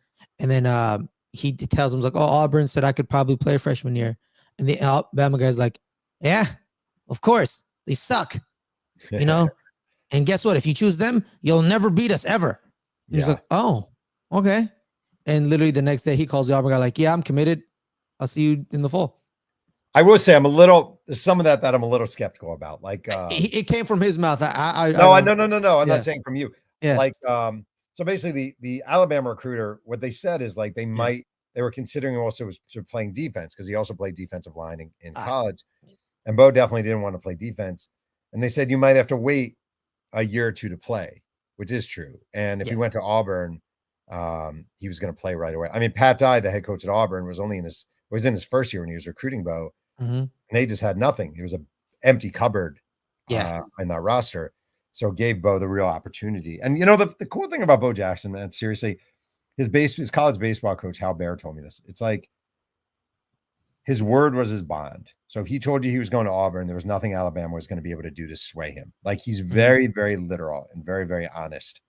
he tells him like, "Oh, Auburn said I could probably play freshman year," and the Alabama guy's like, "Yeah, of course they suck, you know." And guess what? If you choose them, you'll never beat us ever. And he's like, "Oh, okay." And literally the next day, he calls the Auburn guy like, "Yeah, I'm committed. I'll see you in the fall." I will say there's some of that I'm a little skeptical about. Like it came from his mouth. No. I'm not saying from you. Yeah. Like so basically the Alabama recruiter, what they said is like they were considering also was playing defense because he also played defensive line in college. And Bo definitely didn't want to play defense. And they said you might have to wait a year or two to play, which is true. And if he went to Auburn, he was going to play right away. I mean, Pat Dye, the head coach at Auburn, was in his first year when he was recruiting Bo, and they just had nothing. It was an empty cupboard in that roster. So it gave Bo the real opportunity. And you know, the cool thing about Bo Jackson, man, seriously, his college baseball coach, Hal Baer, told me this. It's like his word was his bond. So if he told you he was going to Auburn, there was nothing Alabama was going to be able to do to sway him. Like he's very, very literal and very, very honest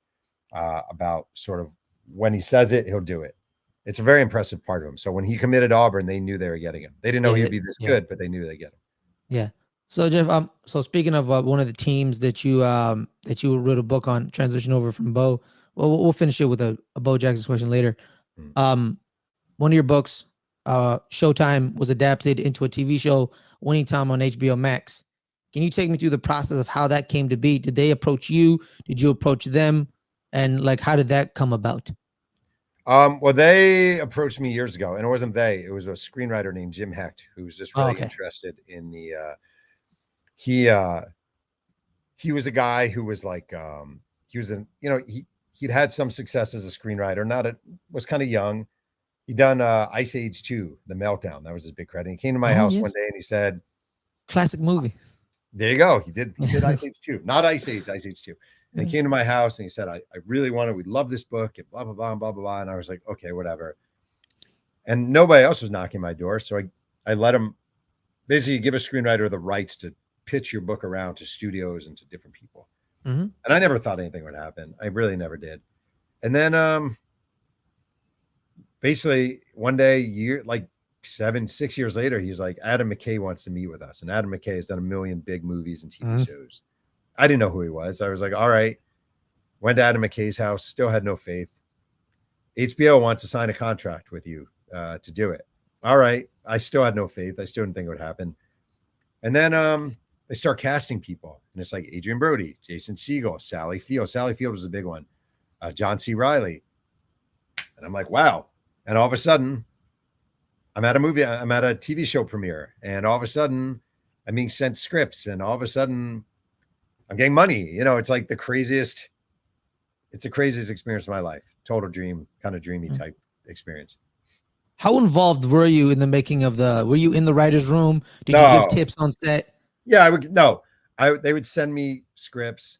about sort of when he says it, he'll do it. It's a very impressive part of him. So when he committed Auburn, they knew they were getting him. They didn't know he'd be this good, but they knew they'd get him. Yeah. So Jeff, so speaking of one of the teams that you wrote a book on, transition over from Bo. Well, we'll finish it with a Bo Jackson question later. One of your books, Showtime, was adapted into a TV show, Winning Time on HBO Max. Can you take me through the process of how that came to be? Did they approach you? Did you approach them? And like, how did that come about? Well, they approached me years ago, and it wasn't they. It was a screenwriter named Jim Hecht who was just really interested in the. He was a guy who was like he was he'd had some success as a screenwriter. Was kind of young. He'd done Ice Age 2, The Meltdown. That was his big credit. He came to my house one day and he said, "Classic movie." There you go. He did Ice Age 2, not Ice Age 2. And he Yeah. came to my house and he said, I really we love this book and blah, blah, blah, blah, blah, blah. And I was like, okay, whatever. And nobody else was knocking my door. So I let him basically give a screenwriter the rights to pitch your book around to studios and to different people. Mhm. And I never thought anything would happen. I really never did. And then basically one day, like 6 years later, he's like, Adam McKay wants to meet with us. And Adam McKay has done a million big movies and TV shows. I didn't know who he was. I was like, all right. Went to Adam McKay's house, still had no faith. HBO wants to sign a contract with you to do it. All right. I still had no faith. I still didn't think it would happen. And then they start casting people. And it's like Adrian Brody, Jason Segel, Sally Field. Sally Field was a big one. John C. Reilly. And I'm like, wow. And all of a sudden, I'm at a TV show premiere. And all of a sudden, I'm being sent scripts. And all of a sudden, I'm getting money. It's like the craziest experience of my life. Total dream, kind of dreamy type experience. How involved were you in the making of were you in the writer's room? Did you give tips on set? Yeah, I would. No, they would send me scripts,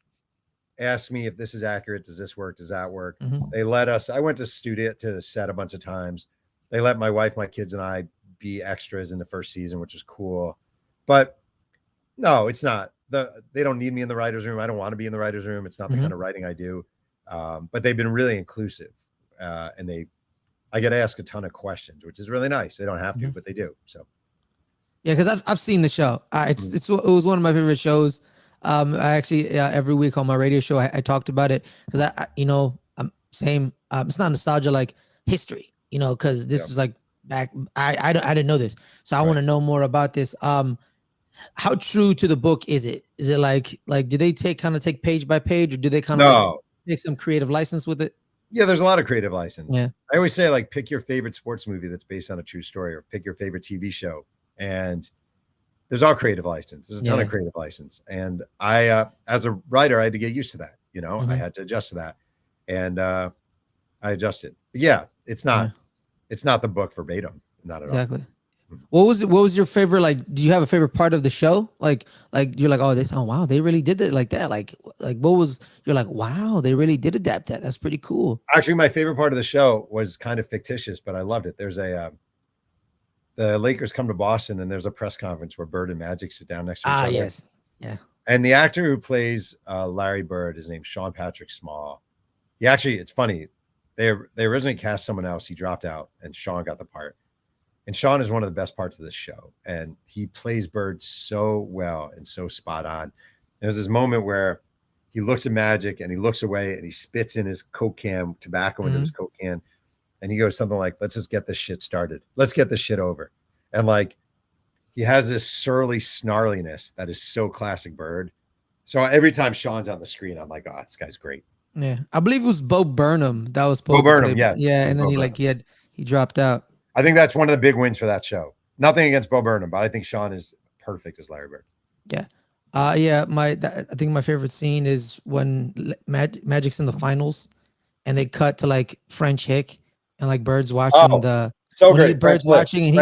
ask me if this is accurate. Does this work? Does that work? They let us, I went to the set a bunch of times. They let my wife, my kids, and I be extras in the first season, which was cool. But no, it's not. They don't need me in the writer's room. I don't want to be in the writer's room. It's not the kind of writing I do. But they've been really inclusive. And I get asked a ton of questions, which is really nice. They don't have to, but they do. So. Yeah, because I've seen the show. It was one of my favorite shows. I actually every week on my radio show I talked about it because I'm same. It's not nostalgia like history, because this was like back. I didn't know this, so I want to know more about this. How true to the book is it? Is it like do they take page by page, or do they kind of take some creative license with it? Yeah, there's a lot of creative license. Yeah, I always say pick your favorite sports movie that's based on a true story, or pick your favorite TV show. And there's all creative license. There's a ton of creative license. And I, as a writer, I had to get used to that. I had to adjust to that. And I adjusted. But yeah, it's not the book verbatim. Not at all. Exactly. What was your favorite, do you have a favorite part of the show? Like you're like, oh wow, they really did it like that. Like what was, you're like, wow, they really did adapt that. That's pretty cool. Actually, my favorite part of the show was kind of fictitious, but I loved it. There's the Lakers come to Boston and there's a press conference where Bird and Magic sit down next to each other. Yes. Yeah. And the actor who plays Larry Bird, his name's Sean Patrick Small. It's funny. They originally cast someone else. He dropped out and Sean got the part. And Sean is one of the best parts of this show. And he plays Bird so well and so spot on. There's this moment where he looks at Magic and he looks away and he spits in his Coke can, tobacco into his Coke can. And he goes something like, let's just get this shit started. Let's get this shit over. And he has this surly snarliness that is so classic Bird. So every time Sean's on the screen, I'm like, oh, this guy's great. Yeah. I believe it was Bo Burnham that was supposed Bo Burnham, to play. yes. Yeah. And then he dropped out. I think that's one of the big wins for that show. Nothing against Bo Burnham, but I think Sean is perfect as Larry Bird. Yeah. I think my favorite scene is when Magic's in the finals and they cut to French Hick and Bird's watching so great. Bird's watching and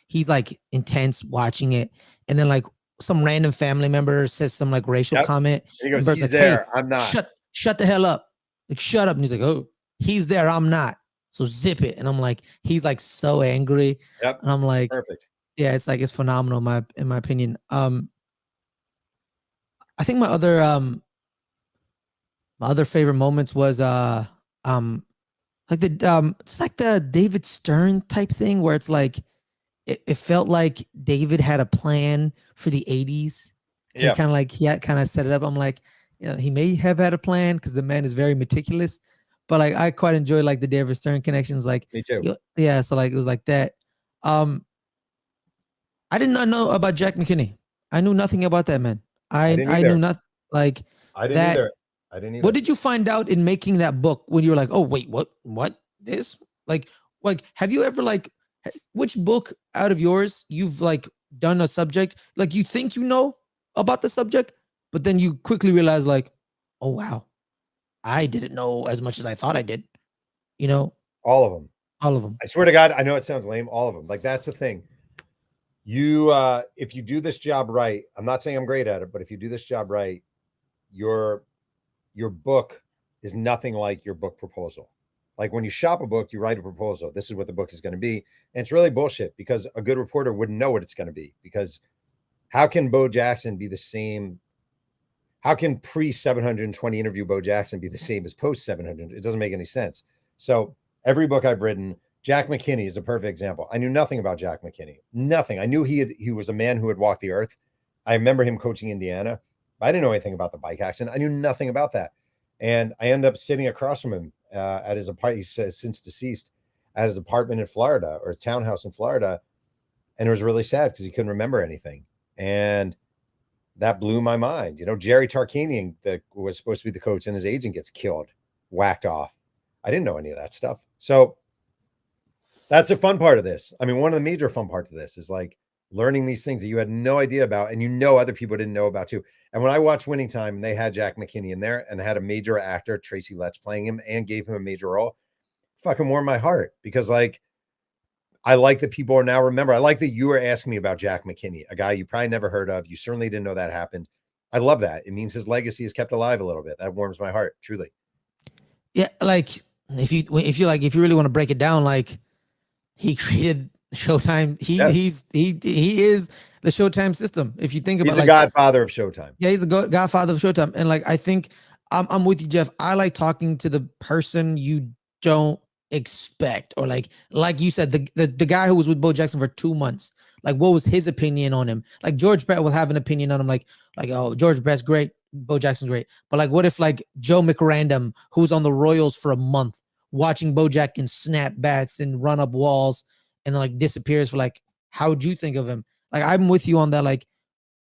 he's intense watching it. And then some random family member says some racial comment. And he goes, Bird's he's there. Hey, I'm not. Shut the hell up. Shut up. And he's like, oh, he's there. I'm not. So zip it. And I'm like, he's so angry. Yep. And I'm like, perfect. Yeah, it's phenomenal in my opinion. I think my other favorite moments was it's the David Stern type thing where it's it felt like David had a plan for the 80s. Yeah. He kind of set it up. I'm like, he may have had a plan because the man is very meticulous. But I quite enjoy the David Stern connections. Me too. Yeah, so it was like that. I did not know about Jack McKinney. I knew nothing about that man. I knew nothing. I didn't either. I didn't either. What did you find out in making that book when you were like, oh wait, what this? Have you ever which book out of yours you've done a subject you think you know about the subject, but then you quickly realize oh wow, I didn't know as much as I thought I did. All of them. All of them. I swear to God, I know it sounds lame. All of them. That's the thing. if you do this job right, I'm not saying I'm great at it, but if you do this job right, your book is nothing like your book proposal. Like when you shop a book, you write a proposal. This is what the book is going to be. And it's really bullshit because a good reporter wouldn't know what it's going to be. Because how can Bo Jackson be the same? How can pre 720 interview Bo Jackson be the same as post 700? It doesn't make any sense. So every book I've written, Jack McKinney is a perfect example. I knew nothing about Jack McKinney. Nothing. I knew he was a man who had walked the earth. I remember him coaching Indiana. I didn't know anything about the bike accident. I knew nothing about that. And I ended up sitting across from him at his apartment. He says since deceased, at his apartment in Florida, or his townhouse in Florida. And it was really sad because he couldn't remember anything. And that blew my mind. You know, Jerry Tarkanian, that was supposed to be the coach, and his agent gets killed, whacked off. I didn't know any of that stuff. So that's a fun part of this. I mean, one of the major fun parts of this is like learning these things that you had no idea about, and you know other people didn't know about too. And when I watched Winning Time, and they had Jack McKinney in there and had a major actor, Tracy Letts, playing him and gave him a major role, fucking warmed my heart because like I like that people are now remember. I like that you were asking me about Jack McKinney, a guy you probably never heard of. You certainly didn't know that happened. I love that. It means his legacy is kept alive a little bit. That warms my heart, truly. Yeah, like if you really want to break it down, like he created Showtime. He is the Showtime system. If you think about, he's the godfather of Showtime. Yeah, he's the godfather of Showtime. And like I think I'm with you, Jeff. I like talking to the person you don't expect, or like you said, the guy who was with Bo Jackson for 2 months. Like, what was his opinion on him? Like George Brett will have an opinion on him, like oh, George Brett's great, Bo Jackson's great. But like, what if like Joe McRandom, who's on the Royals for a month, watching Bo Jackson snap bats and run up walls, and then like disappears for like, how would you think of him? Like, I'm with you on that.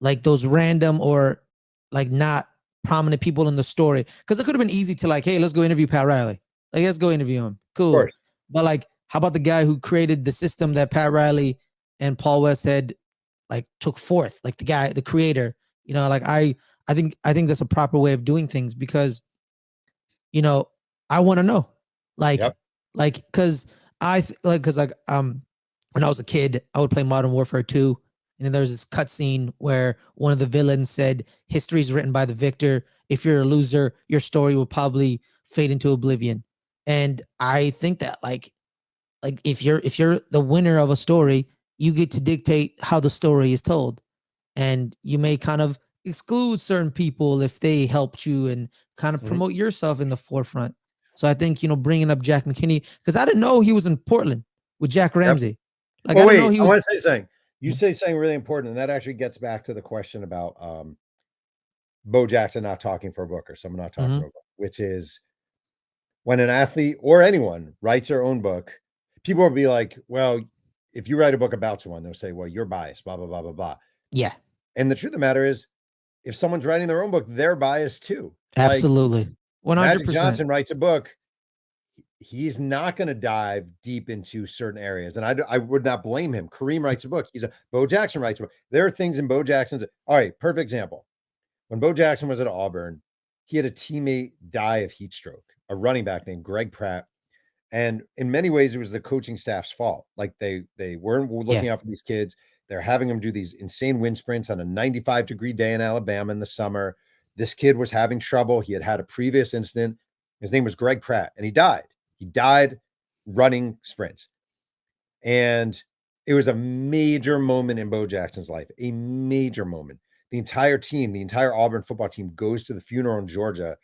Like those random or like not prominent people in the story, because it could have been easy to like, hey, let's go interview Pat Riley. Like, let's go interview him. Cool. But like, how about the guy who created the system that Pat Riley and Paul Westhead like took forth? Like the creator. You know, like I think that's a proper way of doing things, because, you know, I want to know, like, because when I was a kid, I would play Modern Warfare 2. And then there's this cutscene where one of the villains said, history is written by the victor. If you're a loser, your story will probably fade into oblivion. And I think that like if you're the winner of a story, you get to dictate how the story is told. And you may kind of exclude certain people if they helped you and kind of promote yourself in the forefront. So I think, you know, bringing up Jack McKinney, because I didn't know he was in Portland with Jack Ramsey. Like, well, I want to say something. You say something really important, and that actually gets back to the question about Bo Jackson not talking for a book, or someone not talking for a book, which is when an athlete or anyone writes their own book, people will be like, well, if you write a book about someone, they'll say, well, you're biased, blah, blah, blah, blah, blah. Yeah. And the truth of the matter is, if someone's writing their own book, they're biased too. Absolutely. 100%. Magic Johnson writes a book. He's not going to dive deep into certain areas. And I would not blame him. Kareem writes a book. Bo Jackson writes a book. There are things in Bo Jackson's. All right, perfect example. When Bo Jackson was at Auburn, he had a teammate die of heat stroke, a running back named Greg Pratt. And in many ways, it was the coaching staff's fault. Like they weren't looking out for these kids. They're having them do these insane wind sprints on a 95-degree day in Alabama in the summer. This kid was having trouble. He had had a previous incident. His name was Greg Pratt, and he died. He died running sprints. And it was a major moment in Bo Jackson's life, a major moment. The entire team, the entire Auburn football team goes to the funeral in Georgia.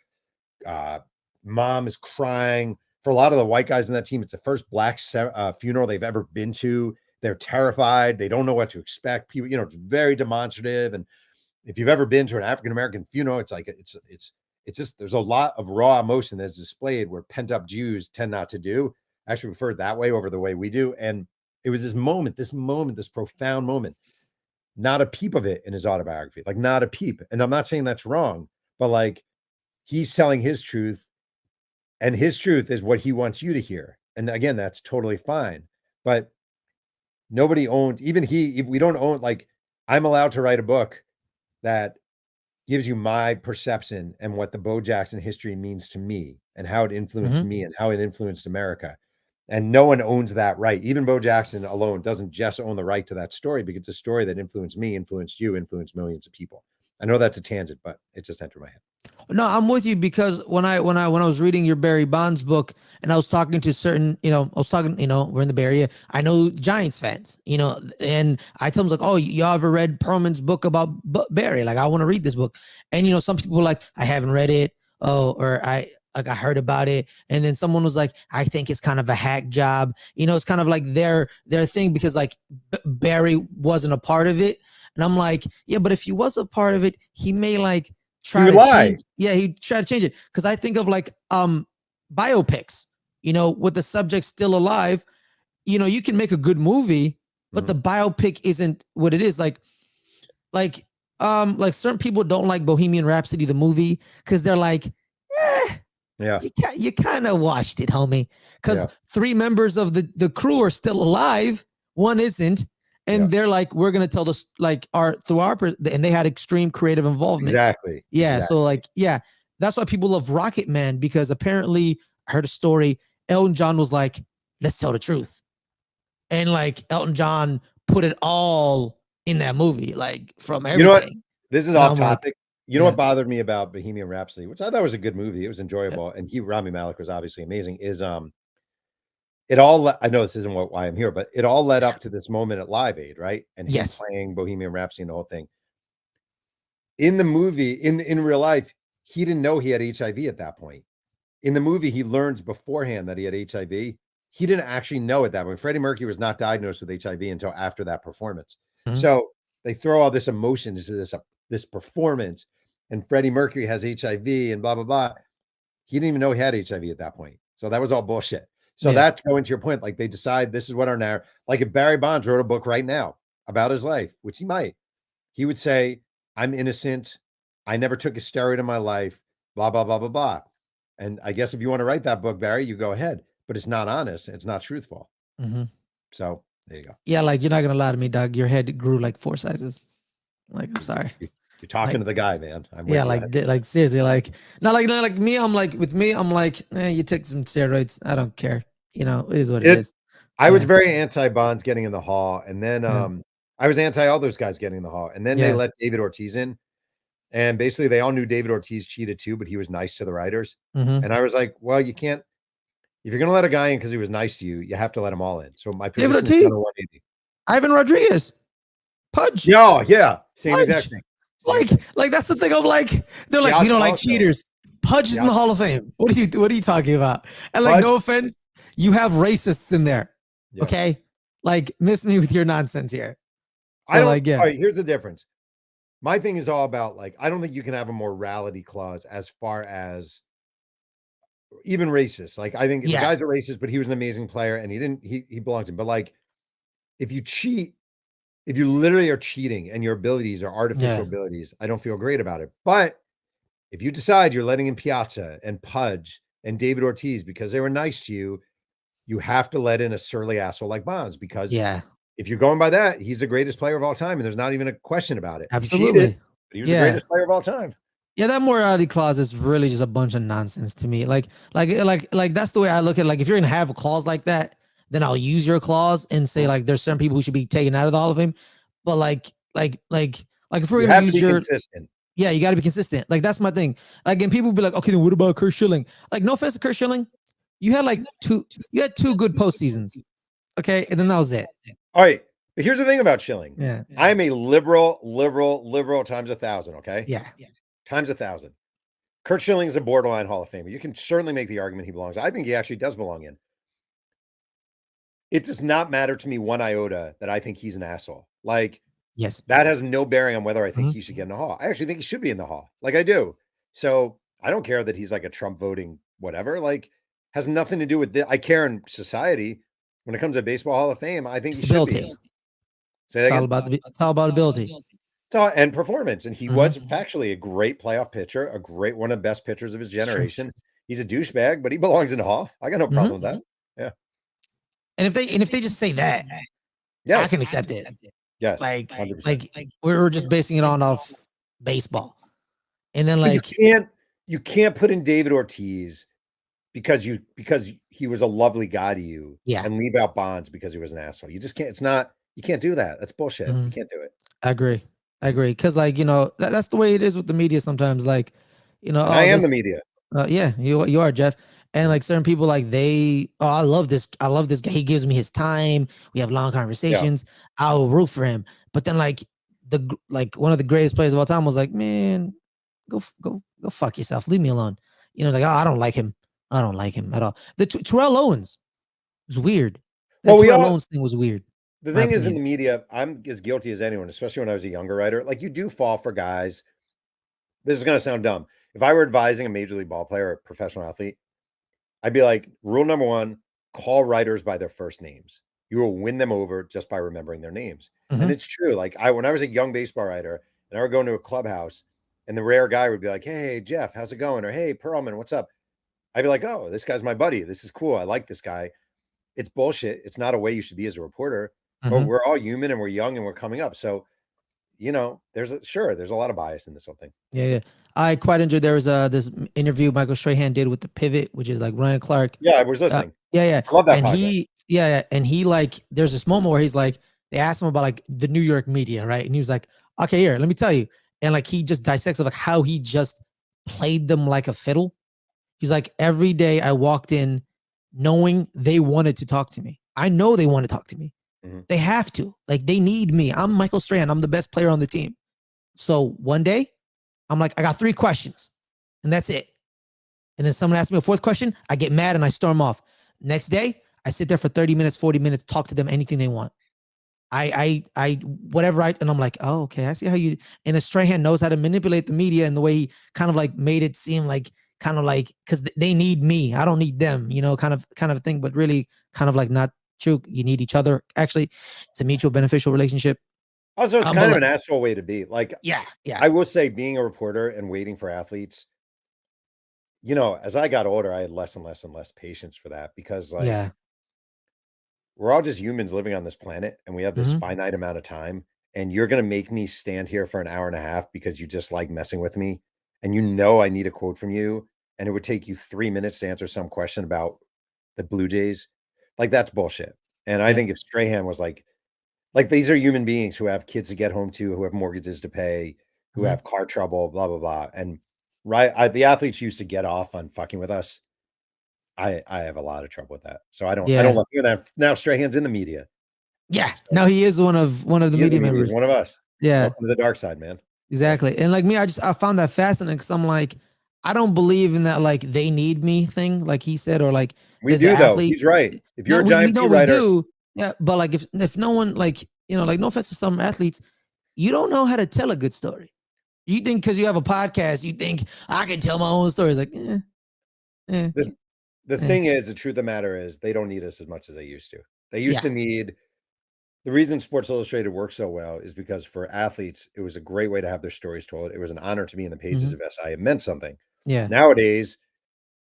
Mom is crying. For a lot of the white guys in that team, it's the first black funeral they've ever been to. They're terrified. They don't know what to expect. People, you know, it's very demonstrative. And if you've ever been to an African-American funeral, it's like, it's just, there's a lot of raw emotion that's displayed where pent-up Jews tend not to do. I actually prefer it that way over the way we do. And it was this profound moment, not a peep of it in his autobiography, like not a peep. And I'm not saying that's wrong, but like he's telling his truth, and his truth is what he wants you to hear. And again, that's totally fine. But nobody owns, even we don't own, like, I'm allowed to write a book that gives you my perception and what the Bo Jackson history means to me and how it influenced me and how it influenced America. And no one owns that right. Even Bo Jackson alone doesn't just own the right to that story, because it's a story that influenced me, influenced you, influenced millions of people. I know that's a tangent, but it just entered my head. No, I'm with you, because when I was reading your Barry Bonds book, and I was talking to certain, we're in the Bay Area. I know Giants fans, and I tell them like, oh, y'all ever read Pearlman's book about Barry? Like, I want to read this book. And some people were like, I haven't read it. Oh, or I heard about it. And then someone was like, I think it's kind of a hack job. It's kind of like their thing, because like Barry wasn't a part of it. And I'm like, yeah, but if he was a part of it, he may like try to change. Yeah, he tried to change it, because I think of like biopics, with the subject still alive. You can make a good movie, but the biopic isn't what it is. Like certain people don't like Bohemian Rhapsody the movie, because they're like, yeah, you kind of watched it, homie, because 3 members of the crew are still alive, one isn't. And they're like, we're gonna tell this like through our, and they had extreme creative involvement. Exactly. Yeah. Exactly. So like, yeah, that's why people love Rocket Man, because apparently I heard a story. Elton John was like, let's tell the truth, and like Elton John put it all in that movie, like from everything. You know what? This is off topic. Like, you know what bothered me about Bohemian Rhapsody, which I thought was a good movie. It was enjoyable, and Rami Malek was obviously amazing. Is it all? I know this isn't why I'm here, but it all led up to this moment at Live Aid, right? And him playing Bohemian Rhapsody and the whole thing. In the movie, in real life, he didn't know he had HIV at that point. In the movie, he learns beforehand that he had HIV. He didn't actually know at that point. Freddie Mercury was not diagnosed with HIV until after that performance. So they throw all this emotion into this performance, and Freddie Mercury has HIV and blah, blah, blah. He didn't even know he had HIV at that point. So that was all bullshit. So that's going to your point. Like, they decide this is what our narrative, like if Barry Bonds wrote a book right now about his life, which he might, he would say, I'm innocent. I never took a steroid in my life, blah, blah, blah, blah, blah. And I guess if you want to write that book, Barry, you go ahead, but it's not honest. It's not truthful. So there you go. Yeah. Like, you're not going to lie to me, Doug. Your head grew like 4 sizes. Like, I'm sorry. You're talking to the guy, man. Like seriously, like not like me. I'm like, with me, I'm like, you took some steroids. I don't care. It is what it is. I was very anti Bonds getting in the Hall, and then I was anti all those guys getting in the Hall, and then they let David Ortiz in, and basically they all knew David Ortiz cheated too, but he was nice to the writers, and I was like, well, you can't. If you're gonna let a guy in because he was nice to you, you have to let them all in. So my position is kind of 180. Ivan Rodriguez, Pudge. Yeah, same exact thing. Like that's the thing. I'm like, they're like, we don't like cheaters. Pudge is in the Hall of Fame. What are you talking about? And like, no offense, you have racists in there. Okay, like, miss me with your nonsense here. So all right, here's the difference. My thing is all about, like, I don't think you can have a morality clause as far as even racist. Like, I think the guy's a racist, but he was an amazing player, and he belonged to him. But like, if you cheat, if you literally are cheating and your abilities are artificial abilities, I don't feel great about it. But if you decide you're letting in Piazza and Pudge and David Ortiz because they were nice to you, you have to let in a surly asshole like Bonds, because if you're going by that, he's the greatest player of all time, and there's not even a question about it. Absolutely. He cheated, but he was the greatest player of all time. Yeah, that morality clause is really just a bunch of nonsense to me. Like that's the way I look at it. Like, if you're gonna have a clause like that, then I'll use your clause and say, like, there's certain people who should be taken out of the Hall of Fame. But like if we're gonna use your consistent. Yeah, you got to be consistent. Like, that's my thing. Like, and people be like, okay, then what about Kurt Schilling? Like, no offense to Kurt Schilling, you had two good postseasons. Okay, and then that was it. All right, but here's the thing about Schilling. Yeah. I'm a liberal times 1,000. Okay. Yeah. Times 1,000. Kurt Schilling is a borderline Hall of Famer. You can certainly make the argument he belongs. I think he actually does belong in. It does not matter to me one iota that I think he's an asshole. Like, that has no bearing on whether I think he should get in the Hall. I actually think he should be in the Hall. Like, I do. So I don't care that he's like a Trump voting whatever. Like, has nothing to do with this. I care in society. When it comes to Baseball Hall of Fame, I think he should be. It's all about ability. And performance. And he was factually a great playoff pitcher, one of the best pitchers of his generation. He's a douchebag, but he belongs in the Hall. I got no problem with that. Yeah. And if they just say that, I can accept it. Yes. Like we're just basing it off baseball. And then, like, you can't put in David Ortiz because he was a lovely guy to you, Yeah. and leave out Bonds because he was an asshole. You just can't. It's not. You can't do that. That's bullshit. You Mhm. can't do it. I agree. I Mhm. agree. Because, like, that's the way it is with the media sometimes. Like, And I oh, am the this, media. yeah, you are, Jeff. And Mhm. like certain people, like oh, I love this. I love this guy. He gives me his time. We have long Yeah. conversations. I'll root for him. But then, like, like one of the greatest players of all time was like, man, go fuck yourself. Leave me alone. Like, oh, I don't like him. I don't like him at all. The Terrell Owens was weird. That Well, we Terrell all. Owens thing was weird. The My thing is, in opinion. the media, I'm as guilty as anyone, especially when I was a younger writer. Like, you do fall for guys. This is going to sound dumb. If I were advising a major league ball player or a professional athlete, I'd be like, rule number one, call writers by their first names. You will win them over just by remembering their names. And Hmm. it's true. Like, when I was a young baseball writer and I would go into a clubhouse, and the rare guy would be like, "Hey, Jeff, how's it going?" Or, "Hey, Pearlman, what's up?" I'd be like, "Oh, this guy's my buddy. This is cool. I like this guy." It's bullshit. It's not a way you should be as a reporter, but Hmm. we're all human and we're young and we're coming up. So, there's a lot of bias in this whole thing. Yeah, yeah. I quite enjoyed. There was this interview Michael Strahan did with the Pivot, which is like Ryan Clark. Yeah, I was listening. Yeah, yeah. I love that And podcast. and he like, there's this moment where he's like, they asked him about like the New York media, right? And he was like, okay, here, let me tell you. And like he just dissects like how he just played them like a fiddle. He's like, every day I walked in knowing they wanted to talk to me. I know they want to talk to me. Mhm. They have to. Like, they need me. I'm Michael Strahan. I'm the best player on the team. So one day, I'm like, I got 3 questions, and that's it. And then someone asks me a 4th question, I get mad and I storm off. Next day, I sit there for 30 minutes, 40 minutes, talk to them anything they want. Whatever and I'm like, oh, okay, I see how you. And the Strahan knows how to manipulate the media in the way he kind of like made it seem like kind of like, because they need me, I don't need them, kind of thing, but really kind of like not true. You need each other. Actually, it's a mutual beneficial relationship. Also, it's But kind of like, an asshole way to be. Like, yeah, yeah, I will say, being a reporter and waiting for athletes, as I got older, I had less and less and less patience for that because, like, yeah. we're all just humans living on this planet and we have this Hmm. finite amount of time. And you're going to make me stand here for an hour and a half because you just like messing with me. And I need a quote from you. And it would take you 3 minutes to answer some question about the Blue Jays. Like, that's bullshit. And I Yeah. think if Strahan was like these are human beings who have kids to get home to, who have mortgages to pay, who Hmm. have car trouble, blah, blah, blah. And the athletes used to get off on fucking with us. I have a lot of trouble with that. So I don't Yeah. love hearing that. Now Strahan's in the media. Yeah. So Now he is one of the he is the media media. He's members. one of us. Yeah. Welcome to the dark side, man. Yeah. Exactly. And like me, I found that fascinating because I'm like, I don't believe in that like they need me thing, like he said, or like We the do though. athlete. He's right. If you're No, a we giant know beat we writer, do. Yeah, but like if no one like like no offense to some athletes, you don't know how to tell a good story. You think because you have a podcast, you think I can tell my own stories. Like, eh, the the eh. thing is, the truth of the matter is they don't need us as much as they used to. They used Yeah. to need the reason Sports Illustrated works so well is because for athletes, it was a great way to have their stories told. It was an honor to be in the pages Hmm. of SI. It meant something. Yeah. Nowadays,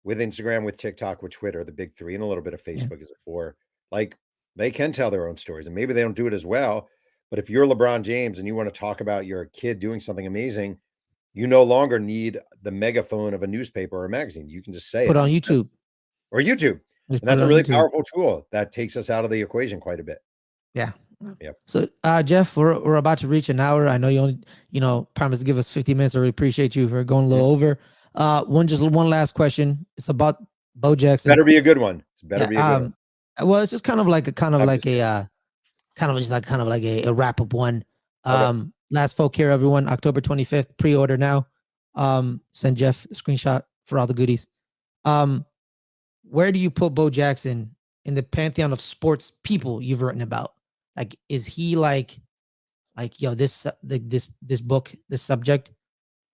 with Instagram, with TikTok, with Twitter, the big three, and a little bit of Yeah. Facebook as a four, like, they can tell their own stories. And maybe they don't do it as well. But if you're LeBron James and you want to talk about your kid doing something amazing, you no longer need the megaphone of a newspaper or a magazine. You can just say Put it on YouTube. or YouTube. Just And put that's it a on really YouTube. powerful tool that takes us out of the equation quite a bit. Yeah. Yep. So, Jeff, we're about to reach an hour. I know you only, promised to give us 50 minutes. I really appreciate you for going a Mhm. little over. One last question. It's about Bo Jackson. Better be a good one. It's better Yeah. be a good one. Well, it's just kind of like a I'm just kidding. kind of like a wrap up one. Okay. Last folk here, everyone. October 25th, pre-order now. Send Jeff a screenshot for all the goodies. Um, where do you put Bo Jackson in the pantheon of sports people you've written about? Like, is he like this book, this subject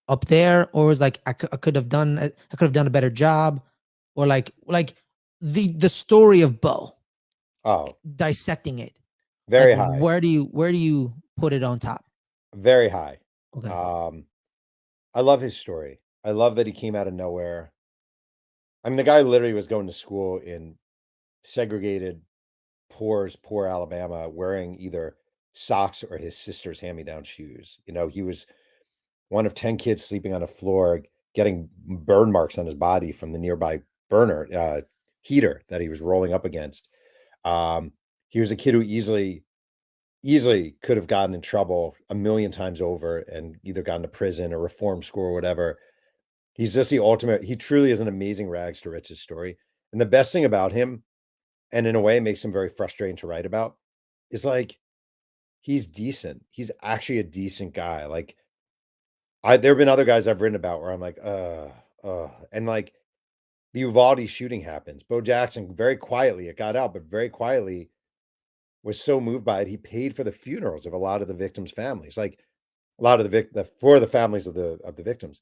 up there, or is like I could have done a better job, or like the story of Bo, Oh, dissecting it, like very high. where do you put it on top? Very high. Okay. Um, I love his story. I love that he came out of nowhere. I mean, the guy literally was going to school in segregated, poor Alabama, wearing either socks or his sister's hand-me-down shoes. He was one of 10 kids sleeping on a floor, getting burn marks on his body from the nearby burner, heater that he was rolling up against. He was a kid who easily could have gotten in trouble a million times over and either gotten to prison or reform school or whatever. He's just the ultimate. He truly is an amazing rags to riches story. And the best thing about him, and in a way makes him very frustrating to write about, is like he's decent. He's actually a decent guy. Like there have been other guys I've written about where I'm like, and like the Uvalde shooting happens. Bo Jackson very quietly, it got out, but very quietly was so moved by it, he paid for the funerals of a lot of the victims' families. Like a lot of for the families of the victims.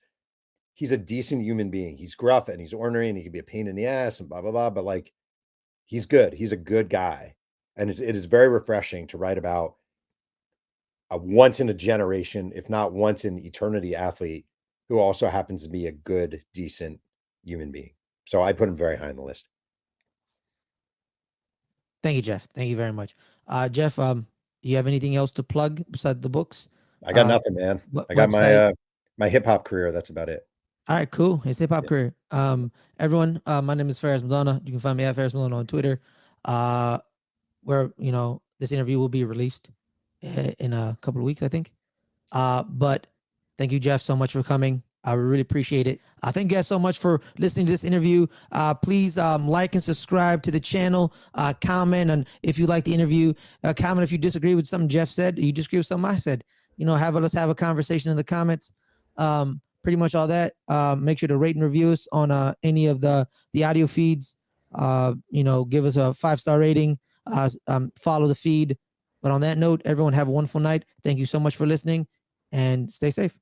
He's a decent human being. He's gruff and he's ornery and he can be a pain in the ass and blah blah blah. But like, he's good. He's a good guy, and it is very refreshing to write about a once in a generation, if not once in eternity, athlete who also happens to be a good, decent human being. So I put him very high on the list. Thank you, Jeff. Thank you very much. Jeff, you have anything else to plug besides the books? I got nothing, man. I got my hip hop career. That's about it. All right, cool. His hip hop career. Everyone, my name is Ferris Madonna. You can find me at Ferris Madonna on Twitter. Where this interview will be released in a couple of weeks, I think. But thank you, Jeff, so much for coming. I really appreciate it. Thank you guys so much for listening to this interview. Please like and subscribe to the channel. Comment and if you like the interview. Comment if you disagree with something Jeff said. You disagree with something I said. Let's have a conversation in the comments. Pretty much all that. Make sure to rate and review us on any of the audio feeds. Give us a 5-star rating. Follow the feed. But on that note, everyone have a wonderful night. Thank you so much for listening and stay safe.